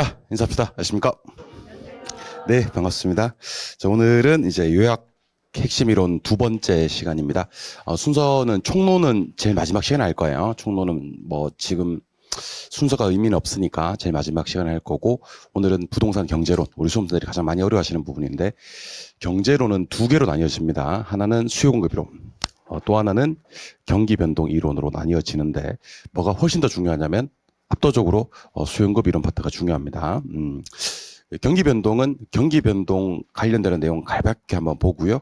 자, 인사합시다. 안녕하십니까? 네, 반갑습니다. 자, 오늘은 이제 요약 핵심 이론 두 번째 시간입니다. 순서는 총론은 제일 마지막 시간에 할 거예요. 총론은 뭐 지금 순서가 의미는 없으니까 제일 마지막 시간에 할 거고, 오늘은 부동산 경제론, 우리 수험생들이 가장 많이 어려워하시는 부분인데, 경제론은 두 개로 나뉘어집니다. 하나는 수요 공급 이론, 또 하나는 경기 변동 이론으로 나뉘어지는데, 뭐가 훨씬 더 중요하냐면 압도적으로 수요 공급 이론 파트가 중요합니다. 경기 변동은 경기 변동 관련되는 내용 가볍게 한번 보고요.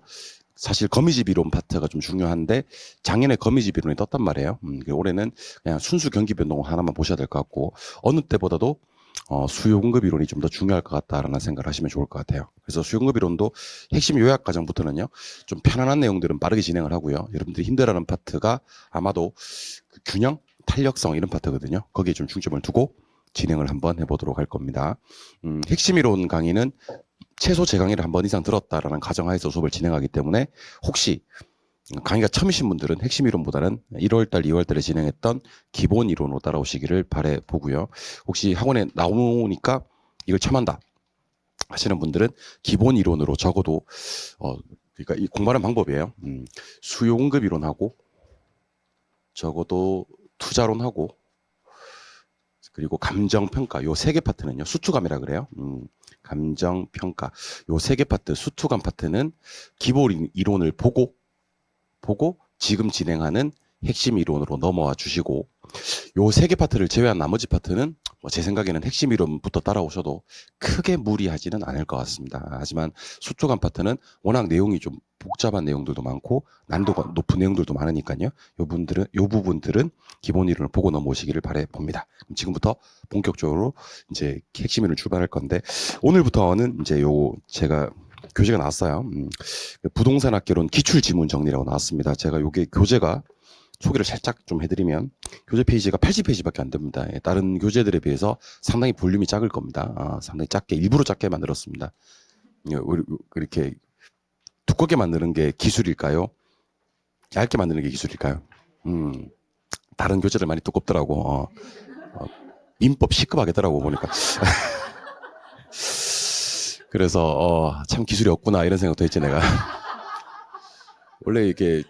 사실 거미집 이론 파트가 좀 중요한데 작년에 거미집 이론이 떴단 말이에요. 올해는 그냥 순수 경기 변동 하나만 보셔야 될 것 같고, 어느 때보다도 수요 공급 이론이 좀 더 중요할 것 같다라는 생각을 하시면 좋을 것 같아요. 그래서 수요 공급 이론도 핵심 요약 과정부터는요, 좀 편안한 내용들은 빠르게 진행을 하고요. 여러분들이 힘들어하는 파트가 아마도 그 균형, 탄력성 이런 파트거든요. 거기에 좀 중점을 두고 진행을 한번 해보도록 할 겁니다. 핵심 이론 강의는 최소 제 강의를 한 번 이상 들었다라는 가정하에서 수업을 진행하기 때문에, 혹시 강의가 처음이신 분들은 핵심 이론보다는 1월달, 2월달에 진행했던 기본 이론으로 따라오시기를 바래 보고요. 혹시 학원에 나오니까 이걸 처음 한다 하시는 분들은 기본 이론으로 적어도 그러니까 이 공부하는 방법이에요. 수요 공급 이론하고 적어도 투자론하고 그리고 감정평가, 요 세 개 파트는요, 수투감이라 그래요. 감정평가, 요 세 개 파트, 수투감 파트는 기본 이론을 보고 지금 진행하는 핵심 이론으로 넘어와 주시고, 요 세 개 파트를 제외한 나머지 파트는 제 생각에는 핵심 이론부터 따라오셔도 크게 무리하지는 않을 것 같습니다. 하지만 수투감 파트는 워낙 내용이 좀 복잡한 내용들도 많고 난도가 높은 내용들도 많으니까요. 요 부분들은 기본 이론을 보고 넘어오시기를 바래 봅니다. 그럼 지금부터 본격적으로 이제 핵심 이론을 출발할 건데, 오늘부터는 이제 제가 교재가 나왔어요. 부동산 학개론 기출 지문 정리라고 나왔습니다. 제가 요게 교재가 소개를 살짝 좀 해드리면, 교재 페이지가 80페이지밖에 안 됩니다. 다른 교재들에 비해서 상당히 볼륨이 작을 겁니다. 상당히 작게, 일부러 작게 만들었습니다. 이렇게 두껍게 만드는 게 기술일까요? 얇게 만드는 게 기술일까요? 다른 교재들 많이 두껍더라고. 민법 시급하겠더라고 보니까. 그래서 참 기술이 없구나 이런 생각도 했지 내가. 원래 이게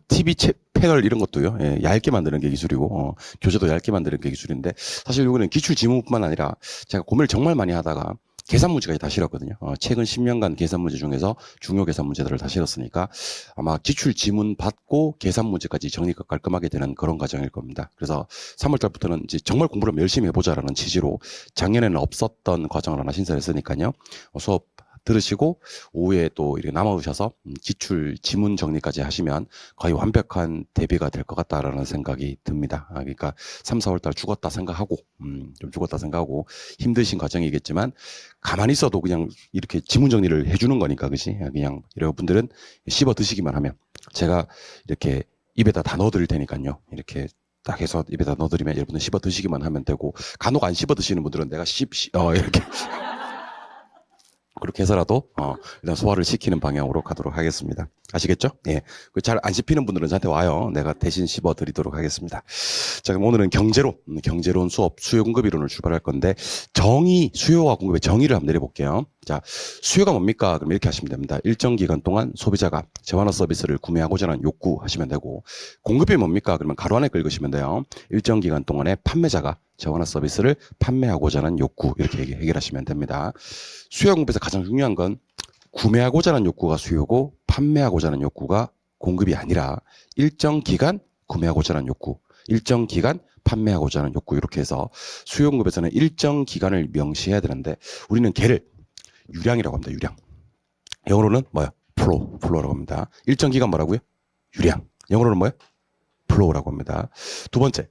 TV 패널 이런 것도요, 얇게 만드는 게 기술이고, 교재도 얇게 만드는 게 기술인데, 사실 요거는 기출 지문뿐만 아니라 제가 고민을 정말 많이 하다가 계산 문제까지 다 실었거든요. 최근 10년간 계산 문제 중에서 중요 계산 문제들을 다 실었으니까 아마 기출 지문 받고 계산 문제까지 정리가 깔끔하게 되는 그런 과정일 겁니다. 그래서 3월달부터는 이제 정말 공부를 열심히 해보자라는 취지로, 작년에는 없었던 과정을 하나 신설했으니까요. 수업 들으시고 오후에 또 이렇게 남아오셔서 기출 지문 정리까지 하시면 거의 완벽한 대비가 될 것 같다라는 생각이 듭니다. 그러니까 3, 4월달 죽었다 생각하고, 좀 죽었다 생각하고 힘드신 과정이겠지만 가만히 있어도 그냥 이렇게 지문 정리를 해주는 거니까, 그지? 그냥 여러분들은 씹어 드시기만 하면 제가 이렇게 입에다 다 넣어드릴 테니까요. 이렇게 딱 해서 입에다 넣어드리면 여러분들 씹어 드시기만 하면 되고, 간혹 안 씹어 드시는 분들은 내가 이렇게 그렇게 해서라도 일단 소화를 시키는 방향으로 가도록 하겠습니다. 아시겠죠? 예. 잘 안 씹히는 분들은 저한테 와요. 내가 대신 씹어 드리도록 하겠습니다. 자, 그럼 오늘은 경제론 수업 수요 공급 이론을 출발할 건데, 수요와 공급의 정의를 한번 내려볼게요. 자, 수요가 뭡니까? 그럼 이렇게 하시면 됩니다. 일정 기간 동안 소비자가 재화나 서비스를 구매하고자 하는 욕구 하시면 되고, 공급이 뭡니까? 그러면 가로 안에 긁으시면 돼요. 일정 기간 동안에 판매자가 재화나 서비스를 판매하고자 하는 욕구, 이렇게 해결하시면 됩니다. 수요 공급에서 가장 중요한 건 구매하고자 하는 욕구가 수요고 판매하고자 하는 욕구가 공급이 아니라, 일정 기간 구매하고자 하는 욕구, 일정 기간 판매하고자 하는 욕구, 이렇게 해서 수요 공급에서는 일정 기간을 명시해야 되는데, 우리는 걔를 유량이라고 합니다. 유량. 영어로는 뭐야? 플로우라고 합니다. 일정 기간 뭐라고요? 유량. 영어로는 뭐야? 플로우라고 합니다. 두 번째,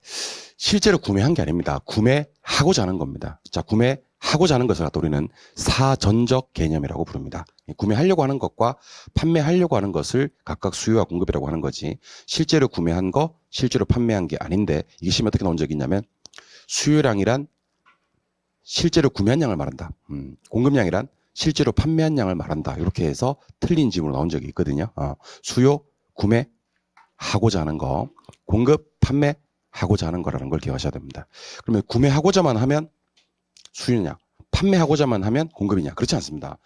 실제로 구매한 게 아닙니다. 구매하고자 하는 겁니다. 자, 구매하고자 하는 것을 갖다 우리는 사전적 개념이라고 부릅니다. 구매하려고 하는 것과 판매하려고 하는 것을 각각 수요와 공급이라고 하는 거지, 실제로 구매한 거, 실제로 판매한 게 아닌데, 이게 시험에 어떻게 나온 적이 있냐면, 수요량이란 실제로 구매한 양을 말한다. 공급량이란 실제로 판매한 양을 말한다. 이렇게 해서 틀린 지문으로 나온 적이 있거든요. 수요, 구매하고자 하는 거, 공급, 판매하고자 하는 거라는 걸 기억하셔야 됩니다. 그러면 구매하고자만 하면 수요냐? 판매하고자만 하면 공급이냐? 그렇지 않습니다.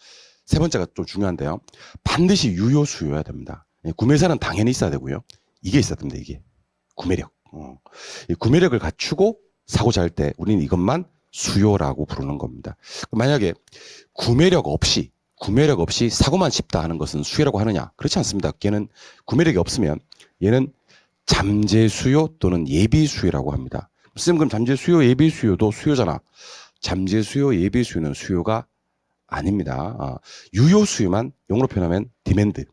세 번째가 좀 중요한데요. 반드시 유효 수요여야 됩니다. 구매사는 당연히 있어야 되고요. 이게 있어야 됩니다. 이게 구매력. 이 구매력을 갖추고 사고자 할 때 우리는 이것만 수요라고 부르는 겁니다. 만약에 구매력 없이 사고만 쉽다 하는 것은 수요라고 하느냐? 그렇지 않습니다. 얘는 구매력이 없으면 얘는 잠재 수요 또는 예비 수요라고 합니다. 쌤, 그럼 잠재 수요, 예비 수요도 수요잖아. 잠재 수요, 예비 수요는 수요가 아닙니다. 유효 수요만 영어로 표현하면 디맨드.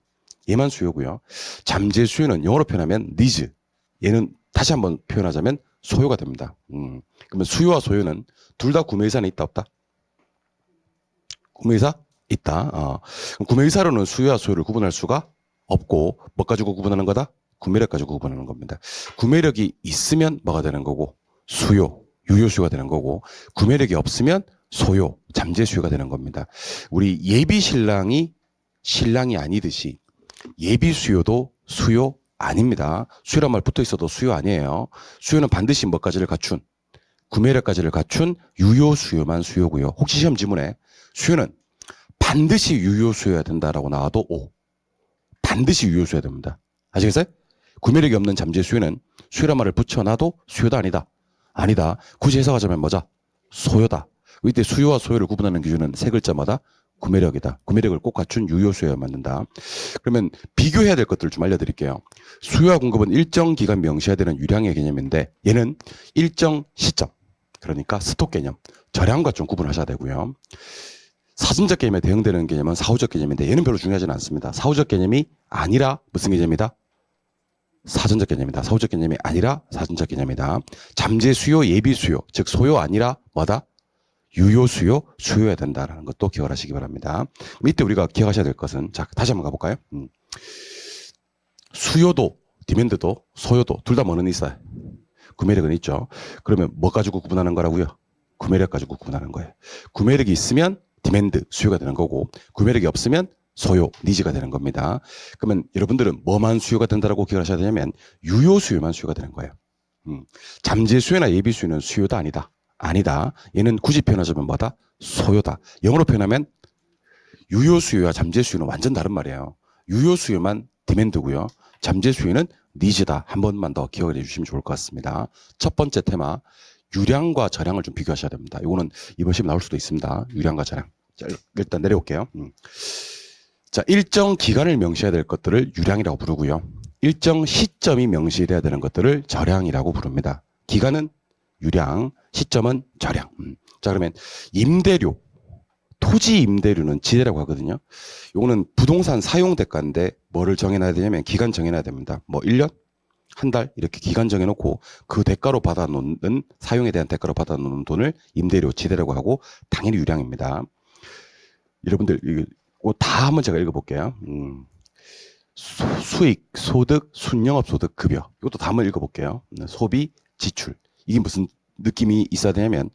얘만 수요고요. 잠재 수요는 영어로 표현하면 니즈. 얘는 다시 한번 표현하자면 소요가 됩니다. 그러면 수요와 소요는 둘 다 구매의사는 있다, 없다? 구매의사? 있다. 그럼 구매의사로는 수요와 소요를 구분할 수가 없고 뭐 가지고 구분하는 거다? 구매력 가지고 구분하는 겁니다. 구매력이 있으면 뭐가 되는 거고 수요, 유효 수요가 되는 거고 구매력이 없으면 소요, 잠재 수요가 되는 겁니다. 우리 예비 신랑이 아니듯이 예비 수요도 수요 아닙니다. 수요란 말 붙어 있어도 수요 아니에요. 수요는 반드시 뭐까지를 갖춘 구매력까지를 갖춘 유효 수요만 수요고요. 혹시 시험 지문에 수요는 반드시 유효 수요여야 된다라고 나와도 O. 반드시 유효 수요여야 됩니다. 아시겠어요? 구매력이 없는 잠재 수요는 수요란 말을 붙여놔도 수요다 아니다. 아니다. 굳이 해석하자면 뭐자? 소요다. 이때 수요와 소요를 구분하는 기준은 세 글자마다 구매력이다. 구매력을 꼭 갖춘 유효 수요여야 맞는다. 그러면 비교해야 될 것들을 좀 알려드릴게요. 수요와 공급은 일정 기간 명시해야 되는 유량의 개념인데 얘는 일정 시점, 그러니까 스톡 개념, 절약과 좀 구분하셔야 되고요. 사전적 개념에 대응되는 개념은 사후적 개념인데 얘는 별로 중요하지는 않습니다. 사후적 개념이 아니라 무슨 개념이다? 사전적 개념이다. 사후적 개념이 아니라 사전적 개념이다. 잠재 수요, 예비 수요, 즉 소요 아니라 뭐다? 유효 수요, 수요여야 된다는 것도 기억을 하시기 바랍니다. 이때 우리가 기억하셔야 될 것은, 자, 다시 한번 가볼까요? 수요도, 디맨드도, 소요도 둘 다 뭐는 있어요? 구매력은 있죠. 그러면 뭐 가지고 구분하는 거라고요? 구매력 가지고 구분하는 거예요. 구매력이 있으면 디맨드, 수요가 되는 거고 구매력이 없으면 소요, 니즈가 되는 겁니다. 그러면 여러분들은 뭐만 수요가 된다라고 기억하셔야 되냐면 유효 수요만 수요가 되는 거예요. 잠재 수요나 예비 수요는 수요다 아니다. 아니다. 얘는 굳이 표현하자면 뭐다? 소요다. 영어로 표현하면 유효 수요와 잠재 수요는 완전 다른 말이에요. 유효 수요만 디맨드고요. 잠재 수요는 니즈다. 한 번만 더 기억을 해주시면 좋을 것 같습니다. 첫 번째 테마, 유량과 저량을 좀 비교하셔야 됩니다. 이거는 이번 시험 나올 수도 있습니다. 유량과 저량. 자, 일단 내려올게요. 자, 일정 기간을 명시해야 될 것들을 유량이라고 부르고요. 일정 시점이 명시돼야 되는 것들을 저량이라고 부릅니다. 기간은 유량, 시점은 저량. 자, 그러면 임대료, 토지 임대료는 지대라고 하거든요. 요거는 부동산 사용 대가인데 뭐를 정해놔야 되냐면 기간 정해놔야 됩니다. 뭐 1년? 한 달? 이렇게 기간 정해놓고 그 대가로 받아놓는, 사용에 대한 대가로 받아놓는 돈을 임대료, 지대라고 하고 당연히 유량입니다. 여러분들 이거 다 한번 제가 읽어볼게요. 수익, 소득, 순영업소득, 급여. 이것도 다 한번 읽어볼게요. 소비, 지출. 이게 무슨 느낌이 있어야 되냐면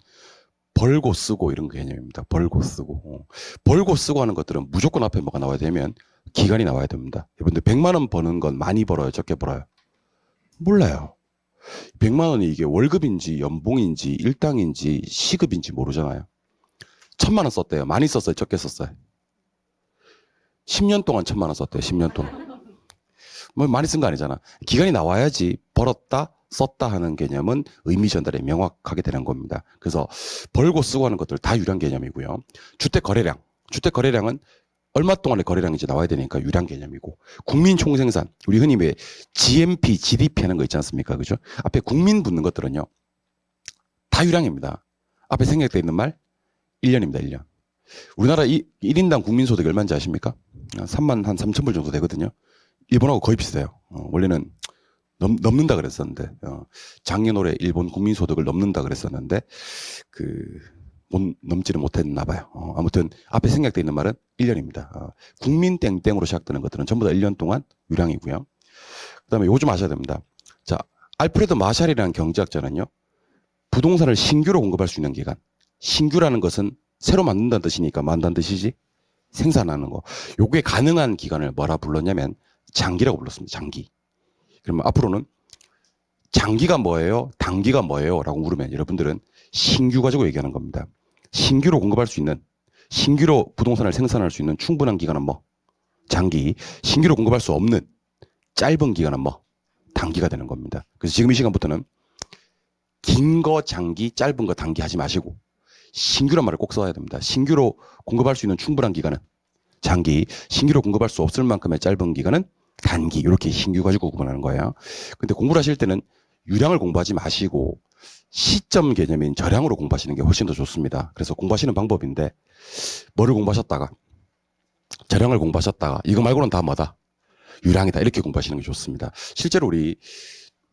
벌고 쓰고 이런 개념입니다. 벌고 쓰고. 벌고 쓰고 하는 것들은 무조건 앞에 뭐가 나와야 되면 기간이 나와야 됩니다. 여러분들 100만 원 버는 건 많이 벌어요? 적게 벌어요? 몰라요. 100만 원이 이게 월급인지 연봉인지 일당인지 시급인지 모르잖아요. 1000만 원 썼대요. 많이 썼어요? 적게 썼어요? 10년 동안 1000만 원 썼대요. 10년 동안. 뭐 많이 쓴 거 아니잖아. 기간이 나와야지 벌었다 썼다 하는 개념은 의미 전달이 명확하게 되는 겁니다. 그래서 벌고 쓰고 하는 것들 다 유량 개념이고요. 주택 거래량은 얼마 동안의 거래량인지 나와야 되니까 유량 개념이고, 국민 총생산, 우리 흔히 왜 GNP, GDP 하는 거 있지 않습니까? 그죠? 앞에 국민 붙는 것들은요, 다 유량입니다. 앞에 생략되어 있는 말 1년입니다. 1년. 우리나라 1인당 국민소득이 얼마인지 아십니까? 3만 한 3천 불 정도 되거든요. 일본하고 거의 비슷해요. 원래는 넘는다 그랬었는데, 작년 올해 일본 국민소득을 넘는다 그랬었는데, 넘지는 못했나 봐요. 아무튼 앞에 생략되어 있는 말은 1년입니다. 국민 땡땡으로 시작되는 것들은 전부 다 1년 동안 유량이고요. 그 다음에 요즘 아셔야 됩니다. 자, 알프레드 마샬이라는 경제학자는요, 부동산을 신규로 공급할 수 있는 기간. 신규라는 것은 새로 만든다는 뜻이니까 만든다는 뜻이지 생산하는 거. 요게 가능한 기간을 뭐라 불렀냐면 장기라고 불렀습니다. 장기. 그러면 앞으로는 장기가 뭐예요? 단기가 뭐예요? 라고 물으면 여러분들은 신규 가지고 얘기하는 겁니다. 신규로 공급할 수 있는, 신규로 부동산을 생산할 수 있는 충분한 기간은 뭐? 장기. 신규로 공급할 수 없는 짧은 기간은 뭐? 단기가 되는 겁니다. 그래서 지금 이 시간부터는 긴 거 장기, 짧은 거 단기 하지 마시고 신규란 말을 꼭 써야 됩니다. 신규로 공급할 수 있는 충분한 기간은 장기, 신규로 공급할 수 없을 만큼의 짧은 기간은 단기. 이렇게 신규 가지고 구분하는 거예요. 근데 공부를 하실 때는 유량을 공부하지 마시고 시점 개념인 저량으로 공부하시는 게 훨씬 더 좋습니다. 그래서 공부하시는 방법인데 뭐를 공부하셨다가 저량을 공부하셨다가 이거 말고는 다 뭐다? 유량이다. 이렇게 공부하시는 게 좋습니다. 실제로 우리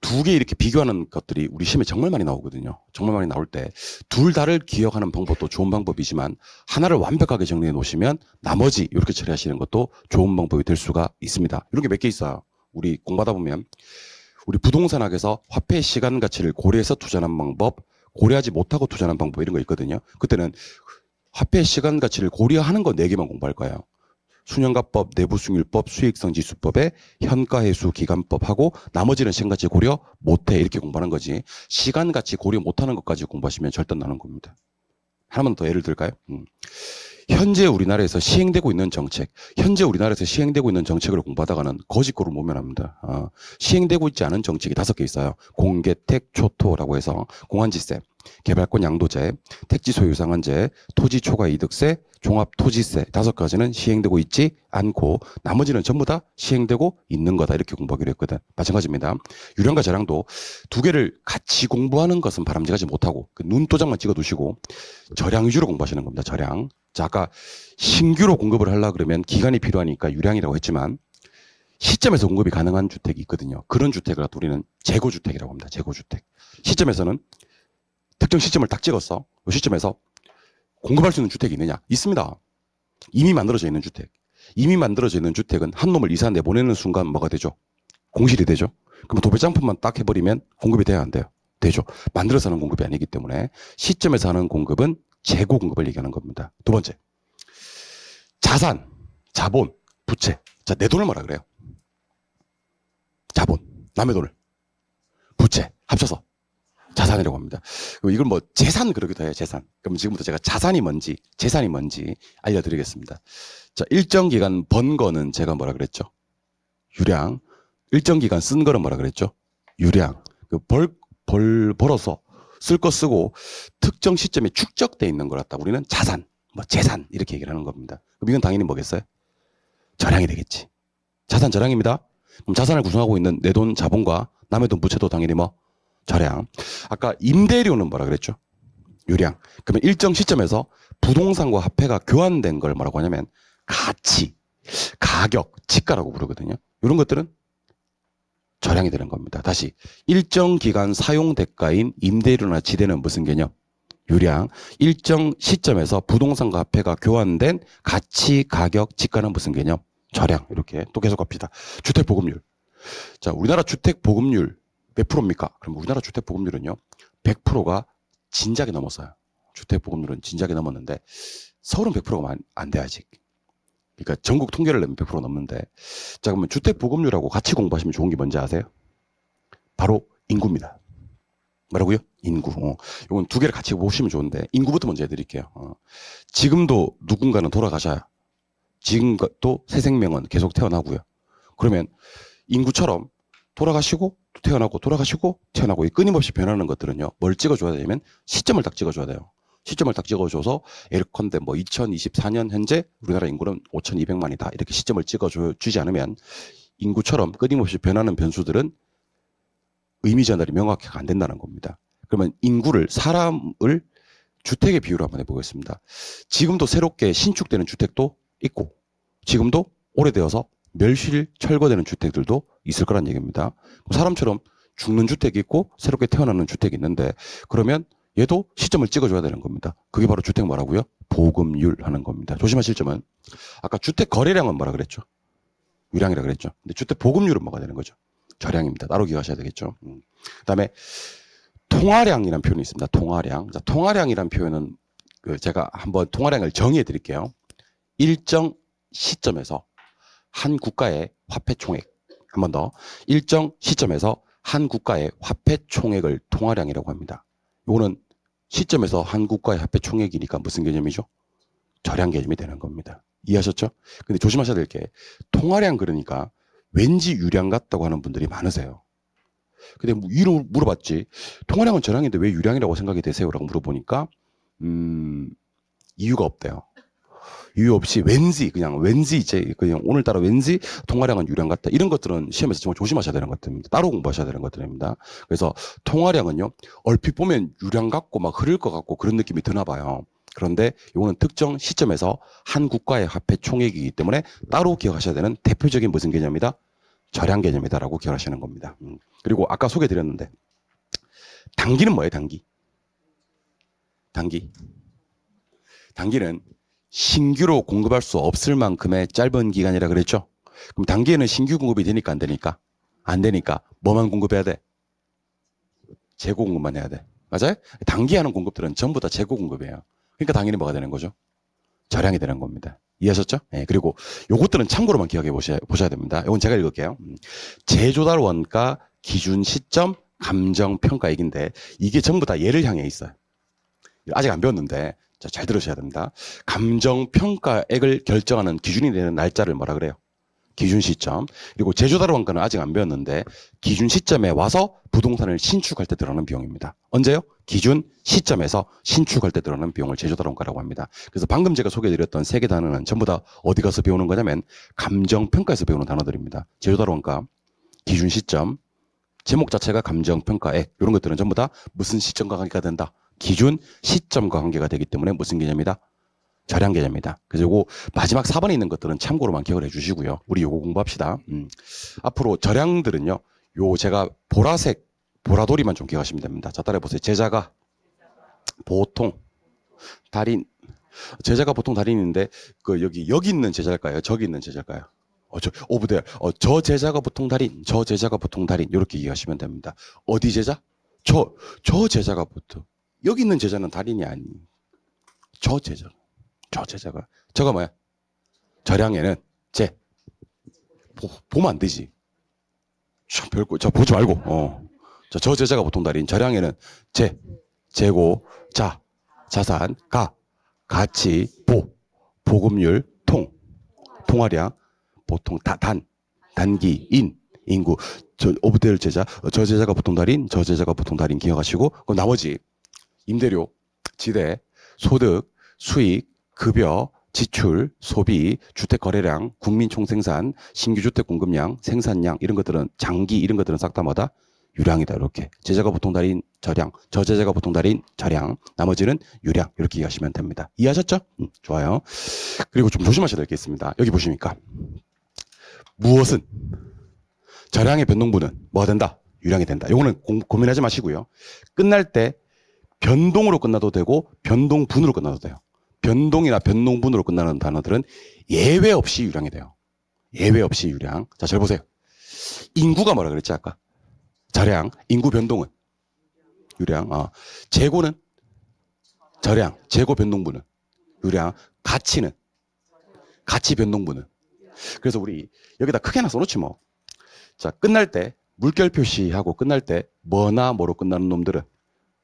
두 개 이렇게 비교하는 것들이 우리 시험에 정말 많이 나오거든요. 정말 많이 나올 때 둘 다를 기억하는 방법도 좋은 방법이지만 하나를 완벽하게 정리해 놓으시면 나머지 이렇게 처리하시는 것도 좋은 방법이 될 수가 있습니다. 이런 게 몇 개 있어요. 우리 공부하다 보면 우리 부동산학에서 화폐의 시간 가치를 고려해서 투자하는 방법, 고려하지 못하고 투자하는 방법 이런 거 있거든요. 그때는 화폐의 시간 가치를 고려하는 거 4개만 공부할 거예요. 수년가법, 내부승률법, 수익성지수법에 현가회수 기간법하고 나머지는 시간가치 고려 못해 이렇게 공부하는 거지. 시간가치 고려 못하는 것까지 공부하시면 절대 나는 겁니다. 하나만 더 예를 들까요? 현재 우리나라에서 시행되고 있는 정책, 현재 우리나라에서 시행되고 있는 정책을 공부하다가는 거짓고를 모면합니다. 시행되고 있지 않은 정책이 5개 있어요. 공개택, 초토라고 해서 공환지세, 개발권 양도제, 택지 소유 상한제, 토지 초과 이득세, 종합토지세 5가지는 시행되고 있지 않고 나머지는 전부 다 시행되고 있는 거다 이렇게 공부하기로 했거든. 마찬가지입니다. 유량과 저량도 2개를 같이 공부하는 것은 바람직하지 못하고 그 눈도장만 찍어두시고 저량 위주로 공부하시는 겁니다. 저량. 자, 아까 신규로 공급을 하려고 그러면 기간이 필요하니까 유량이라고 했지만 시점에서 공급이 가능한 주택이 있거든요. 그런 주택을 우리는 재고주택이라고 합니다. 재고주택. 시점에서는 특정 시점을 딱 찍었어. 이 시점에서 공급할 수 있는 주택이 있느냐? 있습니다. 이미 만들어져 있는 주택. 이미 만들어져 있는 주택은 한 놈을 이사 내보내는 순간 뭐가 되죠? 공실이 되죠. 그럼 도배장품만 딱 해버리면 공급이 돼야 안 돼요? 되죠. 만들어서 하는 공급이 아니기 때문에 시점에서 하는 공급은 재고 공급을 얘기하는 겁니다. 2번째. 자산, 자본, 부채. 자, 내 돈을 뭐라 그래요? 자본, 남의 돈을. 부채, 합쳐서 자산이라고 합니다. 이걸 뭐 재산 그러기도 해요. 재산. 그럼 지금부터 제가 자산이 뭔지 재산이 뭔지 알려드리겠습니다. 자, 일정 기간 번 거는 제가 뭐라 그랬죠? 유량. 일정 기간 쓴 거는 뭐라 그랬죠? 유량. 벌어서 쓸 거 쓰고 특정 시점에 축적돼 있는 걸 갖다 우리는 자산, 뭐 재산 이렇게 얘기를 하는 겁니다. 그럼 이건 당연히 뭐겠어요? 저량이 되겠지. 자산 저량입니다. 그럼 자산을 구성하고 있는 내 돈 자본과 남의 돈 부채도 당연히 뭐 저량. 아까 임대료는 뭐라 그랬죠? 유량. 그러면 일정 시점에서 부동산과 화폐가 교환된 걸 뭐라고 하냐면 가치, 가격, 지가라고 부르거든요. 이런 것들은 저량이 되는 겁니다. 다시 일정 기간 사용 대가인 임대료나 지대는 무슨 개념? 유량. 일정 시점에서 부동산과 화폐가 교환된 가치, 가격, 지가는 무슨 개념? 저량. 이렇게 또 계속 갑시다. 주택 보급률. 자, 우리나라 주택 보급률 몇 프로입니까? 그럼 우리나라 주택 보급률은요, 100%가 진작에 넘었어요. 주택 보급률은 진작에 넘었는데 서울은 100%가 안 돼 아직. 그러니까 전국 통계를 내면 100% 넘는데, 자, 그러면 주택 보급률하고 같이 공부하시면 좋은 게 뭔지 아세요? 바로 인구입니다. 뭐라고요? 인구. 이건 2개를 같이 보시면 좋은데 인구부터 먼저 해드릴게요. 지금도 누군가는 돌아가셔야 지금도 새 생명은 계속 태어나고요. 그러면 인구처럼 돌아가시고 태어나고 돌아가시고 태어나고 이 끊임없이 변하는 것들은요, 뭘 찍어줘야 되냐면 시점을 딱 찍어줘야 돼요. 시점을 딱 찍어줘서 예컨대 뭐 2024년 현재 우리나라 인구는 5,200만이다 이렇게 시점을 찍어주지 않으면 인구처럼 끊임없이 변하는 변수들은 의미 전달이 명확히 안 된다는 겁니다. 그러면 인구를, 사람을 주택의 비유로 한번 해보겠습니다. 지금도 새롭게 신축되는 주택도 있고 지금도 오래되어서 멸실, 철거되는 주택들도 있을 거란 얘기입니다. 사람처럼 죽는 주택이 있고 새롭게 태어나는 주택이 있는데 그러면 얘도 시점을 찍어줘야 되는 겁니다. 그게 바로 주택 뭐라고요? 보급률 하는 겁니다. 조심하실 점은 아까 주택 거래량은 뭐라 그랬죠? 유량이라 그랬죠. 근데 주택 보급률은 뭐가 되는 거죠? 저량입니다. 따로 기억하셔야 되겠죠. 그다음에 통화량이라는 표현이 있습니다. 통화량. 자, 통화량이라는 표현은 제가 한번 통화량을 정의해 드릴게요. 일정 시점에서 한 국가의 화폐 총액, 한 번 더, 일정 시점에서 한 국가의 화폐 총액을 통화량이라고 합니다. 이거는 시점에서 한 국가의 화폐 총액이니까 무슨 개념이죠? 절약 개념이 되는 겁니다. 이해하셨죠? 근데 조심하셔야 될 게 통화량 그러니까 왠지 유량 같다고 하는 분들이 많으세요. 근데 이로 물어봤지. 통화량은 절약인데 왜 유량이라고 생각이 되세요? 라고 물어보니까 이유가 없대요. 이유 없이 왠지 이제 그냥 오늘따라 왠지 통화량은 유량 같다. 이런 것들은 시험에서 정말 조심하셔야 되는 것들입니다. 따로 공부하셔야 되는 것들입니다. 그래서 통화량은요, 얼핏 보면 유량 같고 막 흐를 것 같고 그런 느낌이 드나 봐요. 그런데 이거는 특정 시점에서 한 국가의 화폐 총액이기 때문에 따로 기억하셔야 되는 대표적인 무슨 개념이다? 절약 개념이다라고 기억하시는 겁니다. 그리고 아까 소개드렸는데 단기는 뭐예요? 단기는 신규로 공급할 수 없을 만큼의 짧은 기간이라 그랬죠. 그럼 단기에는 신규 공급이 되니까 안 되니까? 안 되니까 뭐만 공급해야 돼? 재고 공급만 해야 돼. 맞아요? 단기 하는 공급들은 전부 다 재고 공급이에요. 그러니까 당연히 뭐가 되는 거죠? 절약이 되는 겁니다. 이해하셨죠? 네, 그리고 요것들은 참고로만 기억해 보셔야 됩니다. 이건 제가 읽을게요. 제조달 원가, 기준 시점, 감정 평가액인데 이게 전부 다 얘를 향해 있어요. 아직 안 배웠는데 자, 잘 들으셔야 됩니다. 감정 평가액을 결정하는 기준이 되는 날짜를 뭐라 그래요? 기준 시점. 그리고 제조달 원가는 아직 안 배웠는데 기준 시점에 와서 부동산을 신축할 때 들어가는 비용입니다. 언제요? 기준 시점에서 신축할 때 들어가는 비용을 제조달 원가라고 합니다. 그래서 방금 제가 소개해드렸던 세 개 단어는 전부 다 어디 가서 배우는 거냐면 감정 평가에서 배우는 단어들입니다. 제조달 원가, 기준 시점, 제목 자체가 감정 평가액 이런 것들은 전부 다 무슨 시점과 관계가 된다? 기준 시점과 관계가 되기 때문에 무슨 개념이다? 절약 개념이다. 그래서 요거 마지막 4번에 있는 것들은 참고로만 기억을 해주시고요. 우리 요거 공부합시다. 앞으로 절약들은요. 요 제가 보라색 보라돌이만 좀 기억하시면 됩니다. 자, 따라해보세요. 제자가 보통 달인. 제자가 보통 달인인데 그 여기 있는 제자일까요? 저기 있는 제자일까요? 오브데어. 저 제자가 보통 달인. 저 제자가 보통 달인. 이렇게 이해하시면 됩니다. 어디 제자? 저 제자가 보통. 여기 있는 제자는 달인이 아니. 저 제자가. 저가 뭐야? 절양에는 보면 안 되지. 별거, 저 보지 말고. 저 제자가 보통 달인. 절양에는 재고, 자산, 가치, 보급률, 통화량, 보통, 단기, 인구. 오브데일 제자, 저 제자가 보통 달인, 저 제자가 보통 달인 기억하시고, 그럼 나머지, 임대료, 지대, 소득, 수익, 급여, 지출, 소비, 주택 거래량, 국민 총생산, 신규 주택 공급량, 생산량 이런 것들은 장기 이런 것들은 싹 다 뭐다? 유량이다. 이렇게 제자가 보통 달인 절량, 저 제자가 보통 달인 절량, 나머지는 유량 이렇게 이해하시면 됩니다. 이해하셨죠? 좋아요. 그리고 좀 조심하셔야 될 게 있습니다. 여기 보시니까 무엇은 절량의 변동분은 뭐가 된다? 유량이 된다. 이거는 고민하지 마시고요. 끝날 때 변동으로 끝나도 되고 변동분으로 끝나도 돼요. 변동이나 변동분으로 끝나는 단어들은 예외 없이 유량이 돼요. 예외 없이 유량. 자, 잘 보세요. 인구가 뭐라 그랬지 아까? 절량. 인구 변동은 유량. 재고는 절량. 재고 변동분은 유량. 가치는 가치 변동분은. 그래서 우리 여기다 크게 하나 써놓지 뭐. 자, 끝날 때 물결 표시하고 끝날 때 뭐나 뭐로 끝나는 놈들은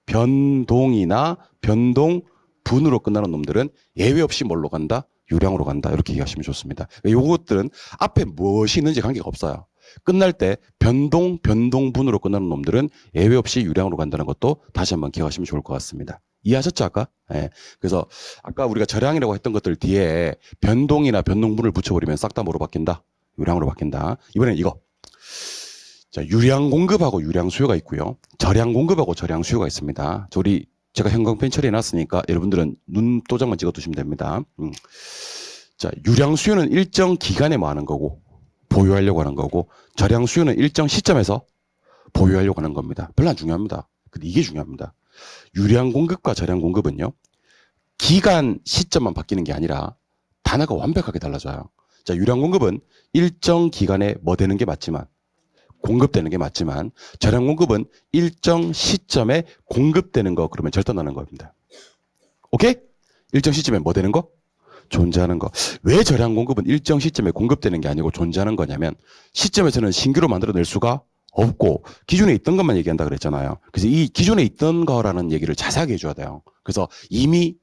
변동이나 변동분으로 끝나는 놈들은 예외 없이 뭘로 간다? 유량으로 간다. 이렇게 이해하시면 좋습니다. 요것들은 앞에 무엇이 있는지 관계가 없어요. 끝날 때 변동분으로 끝나는 놈들은 예외 없이 유량으로 간다는 것도 다시 한번 기억하시면 좋을 것 같습니다. 이해하셨죠, 아까? 예. 그래서 아까 우리가 절량이라고 했던 것들 뒤에 변동이나 변동분을 붙여버리면 싹 다 뭐로 바뀐다? 유량으로 바뀐다. 이번엔 이거. 자, 유량 공급하고 유량 수요가 있고요. 절량 공급하고 절량 수요가 있습니다. 제가 형광펜 처리해놨으니까 여러분들은 눈도장만 찍어 두시면 됩니다. 자, 유량 수요는 일정 기간에 뭐 하는 거고, 보유하려고 하는 거고, 절량 수요는 일정 시점에서 보유하려고 하는 겁니다. 별로 안 중요합니다. 근데 이게 중요합니다. 유량 공급과 절량 공급은요, 기간, 시점만 바뀌는 게 아니라 단어가 완벽하게 달라져요. 자, 유량 공급은 일정 기간에 뭐 되는 게 맞지만, 공급되는 게 맞지만 절량 공급은 일정 시점에 공급되는 거 그러면 절단하는 겁니다. 오케이? 일정 시점에 뭐 되는 거? 존재하는 거. 왜 절량 공급은 일정 시점에 공급되는 게 아니고 존재하는 거냐면 시점에서는 신규로 만들어낼 수가 없고 기존에 있던 것만 얘기한다 그랬잖아요. 그래서 이 기존에 있던 거라는 얘기를 자세하게 해줘야 돼요. 그래서 이미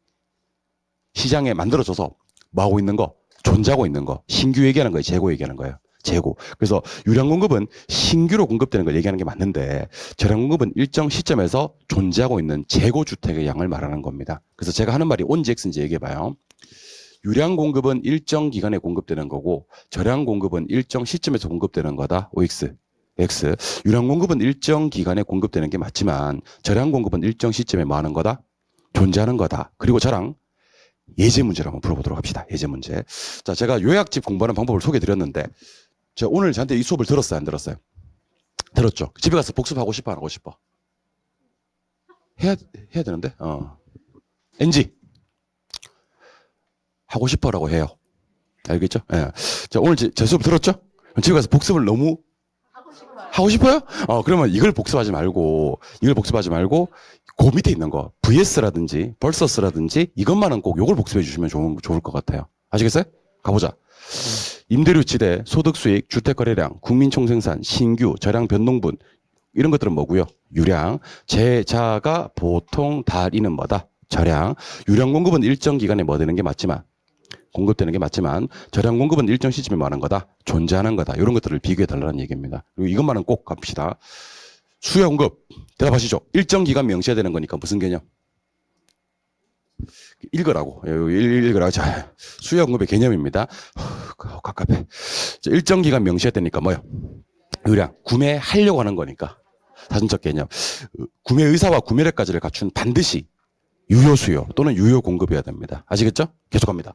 시장에 만들어져서 뭐 하고 있는 거, 존재하고 있는 거, 신규 얘기하는 거예요. 재고 얘기하는 거예요. 재고. 그래서 유량 공급은 신규로 공급되는 걸 얘기하는 게 맞는데 저량 공급은 일정 시점에서 존재하고 있는 재고 주택의 양을 말하는 겁니다. 그래서 제가 하는 말이 온지 X인지 얘기해봐요. 유량 공급은 일정 기간에 공급되는 거고 저량 공급은 일정 시점에서 공급되는 거다. OX. X. 유량 공급은 일정 기간에 공급되는 게 맞지만 저량 공급은 일정 시점에 뭐 하는 거다? 존재하는 거다. 그리고 저랑 예제 문제를 한번 풀어보도록 합시다. 예제 문제. 자, 제가 요약집 공부하는 방법을 소개해 드렸는데 오늘 저한테 이 수업을 들었어요? 안 들었어요? 들었죠? 집에 가서 복습하고 싶어? 안 하고 싶어? 해야 되는데? NG. 하고 싶어라고 해요. 알겠죠? 예. 자, 오늘 제 수업 들었죠? 집에 가서 복습을 너무 하고 싶어요? 그러면 이걸 복습하지 말고 그 밑에 있는 거 VS라든지 versus라든지 이것만은 꼭 요걸 복습해 주시면 좋을 것 같아요. 아시겠어요? 가보자. 임대료 지대, 소득 수익, 주택 거래량, 국민 총생산, 신규, 저량 변동분 이런 것들은 뭐고요? 유량, 제자가 보통 달이는 뭐다? 저량. 유량 공급은 일정 기간에 뭐 되는 게 맞지만 공급되는 게 맞지만 저량 공급은 일정 시점에 뭐 하는 거다? 존재하는 거다. 이런 것들을 비교해 달라는 얘기입니다. 그리고 이것만은 꼭 갑시다. 수요 공급 대답하시죠. 일정 기간 명시해야 되는 거니까 무슨 개념? 읽으라고. 읽으라고. 자, 수요 공급의 개념입니다. 갑갑해. 일정 기간 명시해야 되니까 뭐요? 유량. 구매하려고 하는 거니까. 사전적 개념. 구매 의사와 구매력까지를 갖춘 반드시 유효 수요 또는 유효 공급이어야 됩니다. 아시겠죠? 계속합니다.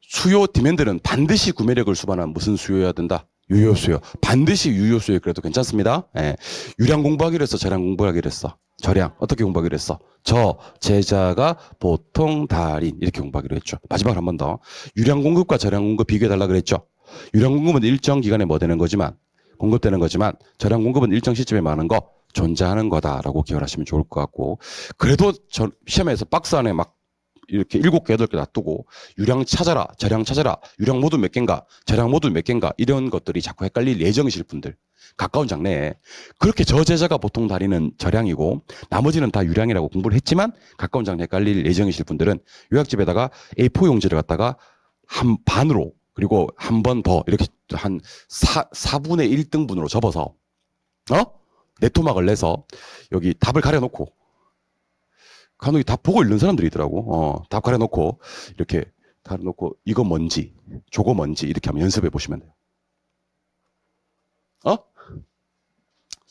수요 디맨드는 반드시 구매력을 수반한 무슨 수요여야 된다? 유효 수요. 반드시 유효 수요 그래도 괜찮습니다. 예. 유량 공부하기로 했어? 저량 공부하기로 했어? 저량. 어떻게 공부하기로 했어? 제자가 보통 달인 이렇게 공부하기로 했죠. 마지막으로 한 번 더. 유량 공급과 저량 공급 비교해달라 그랬죠. 유량 공급은 일정 기간에 뭐 되는 거지만 공급되는 거지만 저량 공급은 일정 시점에 많은 거 존재하는 거다라고 기억하시면 좋을 것 같고 그래도 시험에서 박스 안에 막 이렇게 7개, 8개 놔두고 유량 찾아라, 저량 찾아라, 유량 모두 몇 개인가, 저량 모두 몇 개인가 이런 것들이 자꾸 헷갈릴 예정이실 분들 가까운 장래에 그렇게 저제자가 보통 다리는 저량이고 나머지는 다 유량이라고 공부를 했지만 가까운 장래에 헷갈릴 예정이실 분들은 요약집에다가 A4 용지를 갖다가 한 반으로 그리고 한 번 더 이렇게 한 4분의 1등분으로 접어서 네토막을 내서 여기 답을 가려놓고 간혹 답 보고 읽는 사람들이 있더라고. 답 가려놓고 이렇게 가려놓고 이거 뭔지 저거 뭔지 이렇게 한번 연습해 보시면 돼요.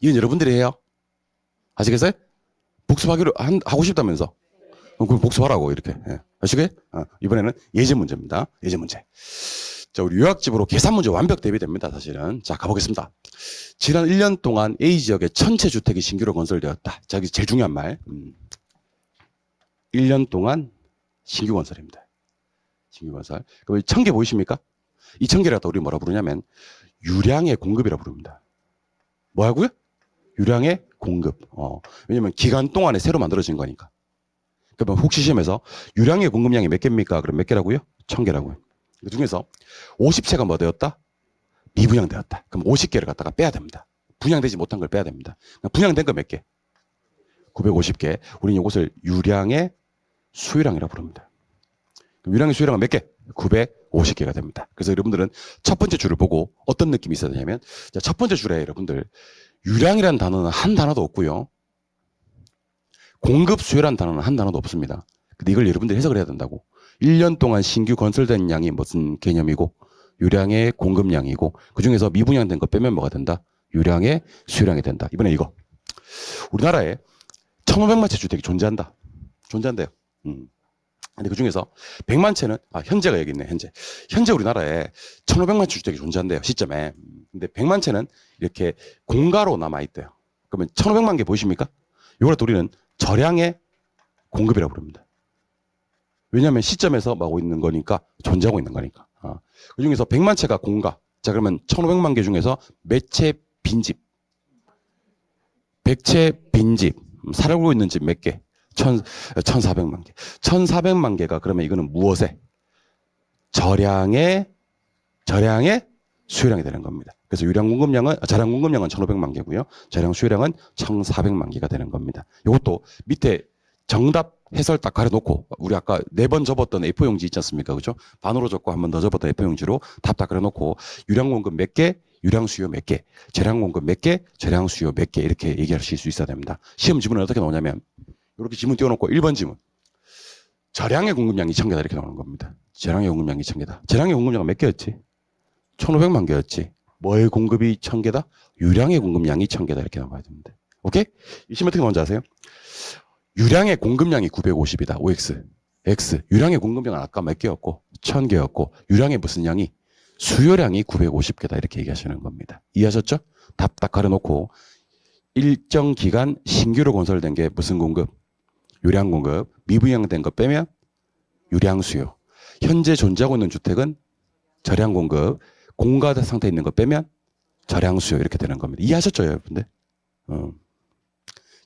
이건 여러분들이 해요. 아시겠어요? 복습하기로 하고 싶다면서. 그럼 복습하라고 이렇게. 예. 아시게? 이번에는 예제 문제입니다. 예제 문제. 자, 우리 요약집으로 계산 문제 완벽 대비됩니다. 사실은. 자, 가보겠습니다. 지난 1년 동안 A 지역에 1000채 주택이 신규로 건설되었다. 자, 여기 제일 중요한 말. 1년 동안 신규 건설입니다. 신규 건설. 그럼 1000개 보이십니까? 이 1000개를 갖다 우리 뭐라 부르냐면 유량의 공급이라 부릅니다. 뭐 하고요? 유량의 공급. 왜냐면 기간 동안에 새로 만들어진 거니까. 그러면 혹시 시험에서 유량의 공급량이 몇 개입니까? 그럼 몇 개라고요? 1000개라고요. 그 중에서 50채가 뭐 되었다? 미분양되었다. 그럼 50개를 갖다가 빼야 됩니다. 분양되지 못한 걸 빼야 됩니다. 분양된 거 몇 개? 950개. 우리는 이것을 유량의 수요량이라고 부릅니다. 유량의 수요량은 몇 개? 950개가 됩니다. 그래서 여러분들은 첫 번째 줄을 보고 어떤 느낌이 있어야 되냐면 첫 번째 줄에 여러분들 유량이라는 단어는 한 단어도 없고요. 공급 수요라는 단어는 한 단어도 없습니다. 근데 이걸 여러분들이 해석을 해야 된다고. 1년 동안 신규 건설된 양이 무슨 개념이고 유량의 공급량이고 그중에서 미분양된 거 빼면 뭐가 된다? 유량의 수요량이 된다. 이번에 이거. 우리나라에 1500만 채 주택이 존재한다. 존재한대요. 근데 그 중에서 100만 채는, 현재가 여기 있네, 현재. 현재 우리나라에 1500만 채 주택이 존재한대요, 시점에. 근데 100만 채는 이렇게 공가로 남아있대요. 그러면 1500만 개 보이십니까? 이걸 우리는 저량의 공급이라고 부릅니다. 왜냐하면 시점에서 하고 있는 거니까, 존재하고 있는 거니까. 그 중에서 100만 채가 공가. 자, 그러면 1500만 개 중에서 몇 채 빈집? 100채 빈집. 살고 있는 집 몇 개? 1400만 개. 1400만 개가 그러면 이거는 무엇에? 저량의 수요량이 되는 겁니다. 그래서 유량 공급량은 자량 공급량은 1,500만 개고요. 자량 수요량은 1,400만 개가 되는 겁니다. 이것도 밑에 정답 해설 딱 가려놓고 우리 아까 4번 접었던 A4 용지 있지 않습니까? 그죠? 반으로 접고 한 번 더 접었던 A4 용지로 답 딱 가려놓고 유량 공급 몇 개, 유량 수요 몇 개, 저량 공급 몇 개, 저량 수요 몇 개 이렇게 얘기하실 수 있어야 됩니다. 시험 지문은 어떻게 나오냐면 이렇게 지문 띄워놓고 1번 지문 저량의 공급량 2,000개다 이렇게 나오는 겁니다. 저량의 공급량 2,000개다. 저량의 공급량은 몇 개였지? 1,500만 개였지. 뭐의 공급이 1,000개다? 유량의 공급량이 1,000개다 이렇게 나와야 됩니다. 오케이? 이 시험 어떻게 나오는지 아세요? 유량의 공급량이 950이다. OX. X. 유량의 공급량은 아까 몇 개였고 1,000개였고 유량의 무슨 양이? 수요량이 950개다 이렇게 얘기하시는 겁니다. 이해하셨죠? 답 딱 가려놓고 일정 기간 신규로 건설된 게 무슨 공급? 유량 공급. 미분양된 거 빼면 유량 수요. 현재 존재하고 있는 주택은 저량 공급. 공가 상태에 있는 거 빼면 저량 수요 이렇게 되는 겁니다. 이해하셨죠, 여러분들?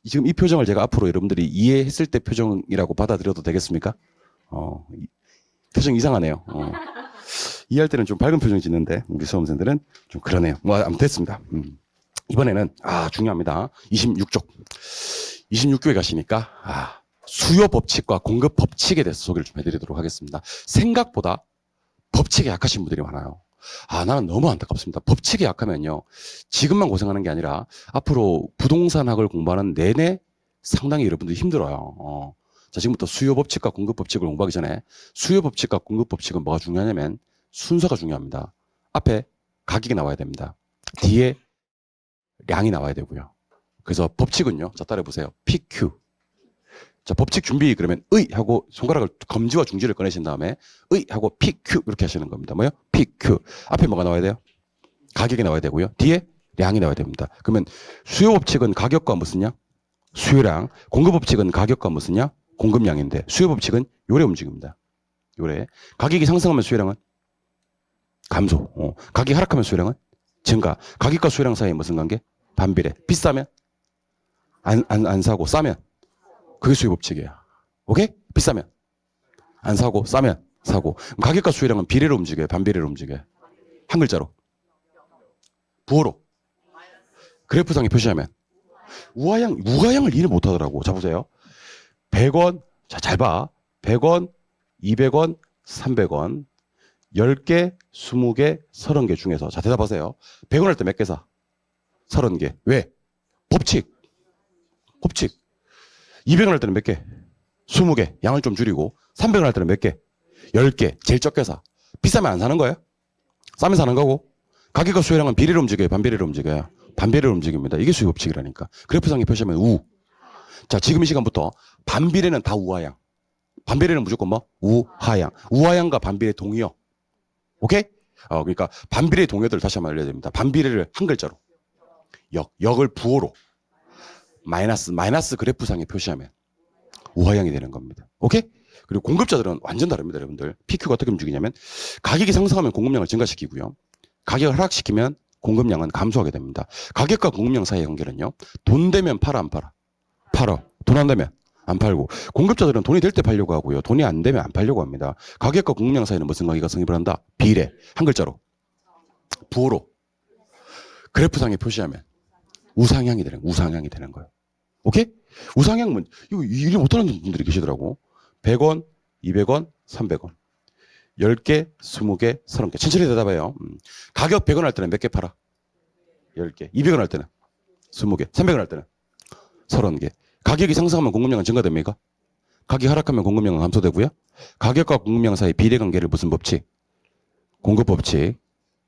지금 이 표정을 제가 앞으로 여러분들이 이해했을 때 표정이라고 받아들여도 되겠습니까? 표정 이상하네요. 이해할 때는 좀 밝은 표정 짓는데 우리 수험생들은 좀 그러네요. 뭐 아무튼 됐습니다. 이번에는 중요합니다. 26쪽. 26교에 가시니까 수요 법칙과 공급 법칙에 대해서 소개를 좀 해드리도록 하겠습니다. 생각보다 법칙에 약하신 분들이 많아요. 나는 너무 안타깝습니다. 법칙에 약하면요. 지금만 고생하는 게 아니라 앞으로 부동산학을 공부하는 내내 상당히 여러분들이 힘들어요. 자, 지금부터 수요 법칙과 공급 법칙을 공부하기 전에 수요 법칙과 공급 법칙은 뭐가 중요하냐면 순서가 중요합니다. 앞에 가격이 나와야 됩니다. 뒤에 량이 나와야 되고요. 그래서 법칙은요. 자, 따라해보세요. PQ. 자, 법칙 준비 그러면 의 하고 손가락을 검지와 중지를 꺼내신 다음에 의 하고 PQ 이렇게 하시는 겁니다. 뭐요? PQ. 앞에 뭐가 나와야 돼요? 가격이 나와야 되고요. 뒤에 량이 나와야 됩니다. 그러면 수요 법칙은 가격과 무슨 양? 수요량. 공급 법칙은 가격과 무슨 양? 공급량인데 수요 법칙은 요래 움직입니다. 요래. 가격이 상승하면 수요량은 감소. 가격이 하락하면 수요량은 증가. 가격과 수요량 사이에 무슨 관계? 반비례. 비싸면 안 사고 싸면 그게 수요 법칙이에요. 오케이? 비싸면 안 사고 싸면 사고. 가격과 수요량은 비례로 움직여요. 반비례로 움직여요. 한 글자로. 부호로. 그래프상에 표시하면 우하향을 이해 못하더라고. 자 보세요. 100원. 자, 잘 봐. 100원, 200원, 300원. 10개, 20개, 30개 중에서 자 대답하세요. 100원 할 때 몇 개 사? 30개. 왜? 법칙. 200원 할 때는 몇 개? 20개. 양을 좀 줄이고 300원 할 때는 몇 개? 10개. 제일 적게 사. 비싸면 안 사는 거예요? 싸면 사는 거고. 가격과 수요량은 비례로 움직여요? 반비례로 움직여요? 반비례로 움직입니다. 이게 수요 법칙이라니까. 그래프상에 표시하면 우. 자, 지금 이 시간부터 반비례는 다 우하향. 반비례는 무조건 뭐? 우하향. 우하향과 반비례 동의어. 오케이? 그러니까 반비례 동의어들 다시 한번 알려야 됩니다. 반비례를 한 글자로. 역을 부호로. 마이너스 그래프상에 표시하면 우하향이 되는 겁니다. 오케이? 그리고 공급자들은 완전 다릅니다, 여러분들. PQ가 어떻게 움직이냐면 가격이 상승하면 공급량을 증가시키고요. 가격을 하락시키면 공급량은 감소하게 됩니다. 가격과 공급량 사이의 관계는요. 돈 되면 팔아 안 팔아? 팔아. 돈 안 되면 안 팔고. 공급자들은 돈이 될 때 팔려고 하고요. 돈이 안 되면 안 팔려고 합니다. 가격과 공급량 사이는 무슨 관계가 성립을 한다? 비례. 한 글자로. 부호로. 그래프상에 표시하면 우상향이 되는 거예요. 오케이? 우상향은 이거 이해 못하는 분들이 계시더라고. 100원, 200원, 300원. 10개, 20개, 30개. 천천히 대답해요. 가격 100원 할 때는 몇 개 팔아? 10개. 200원 할 때는 20개. 300원 할 때는 30개. 가격이 상승하면 공급량은 증가됩니까? 가격이 하락하면 공급량은 감소되고요. 가격과 공급량 사이 비례 관계를 무슨 법칙? 공급 법칙.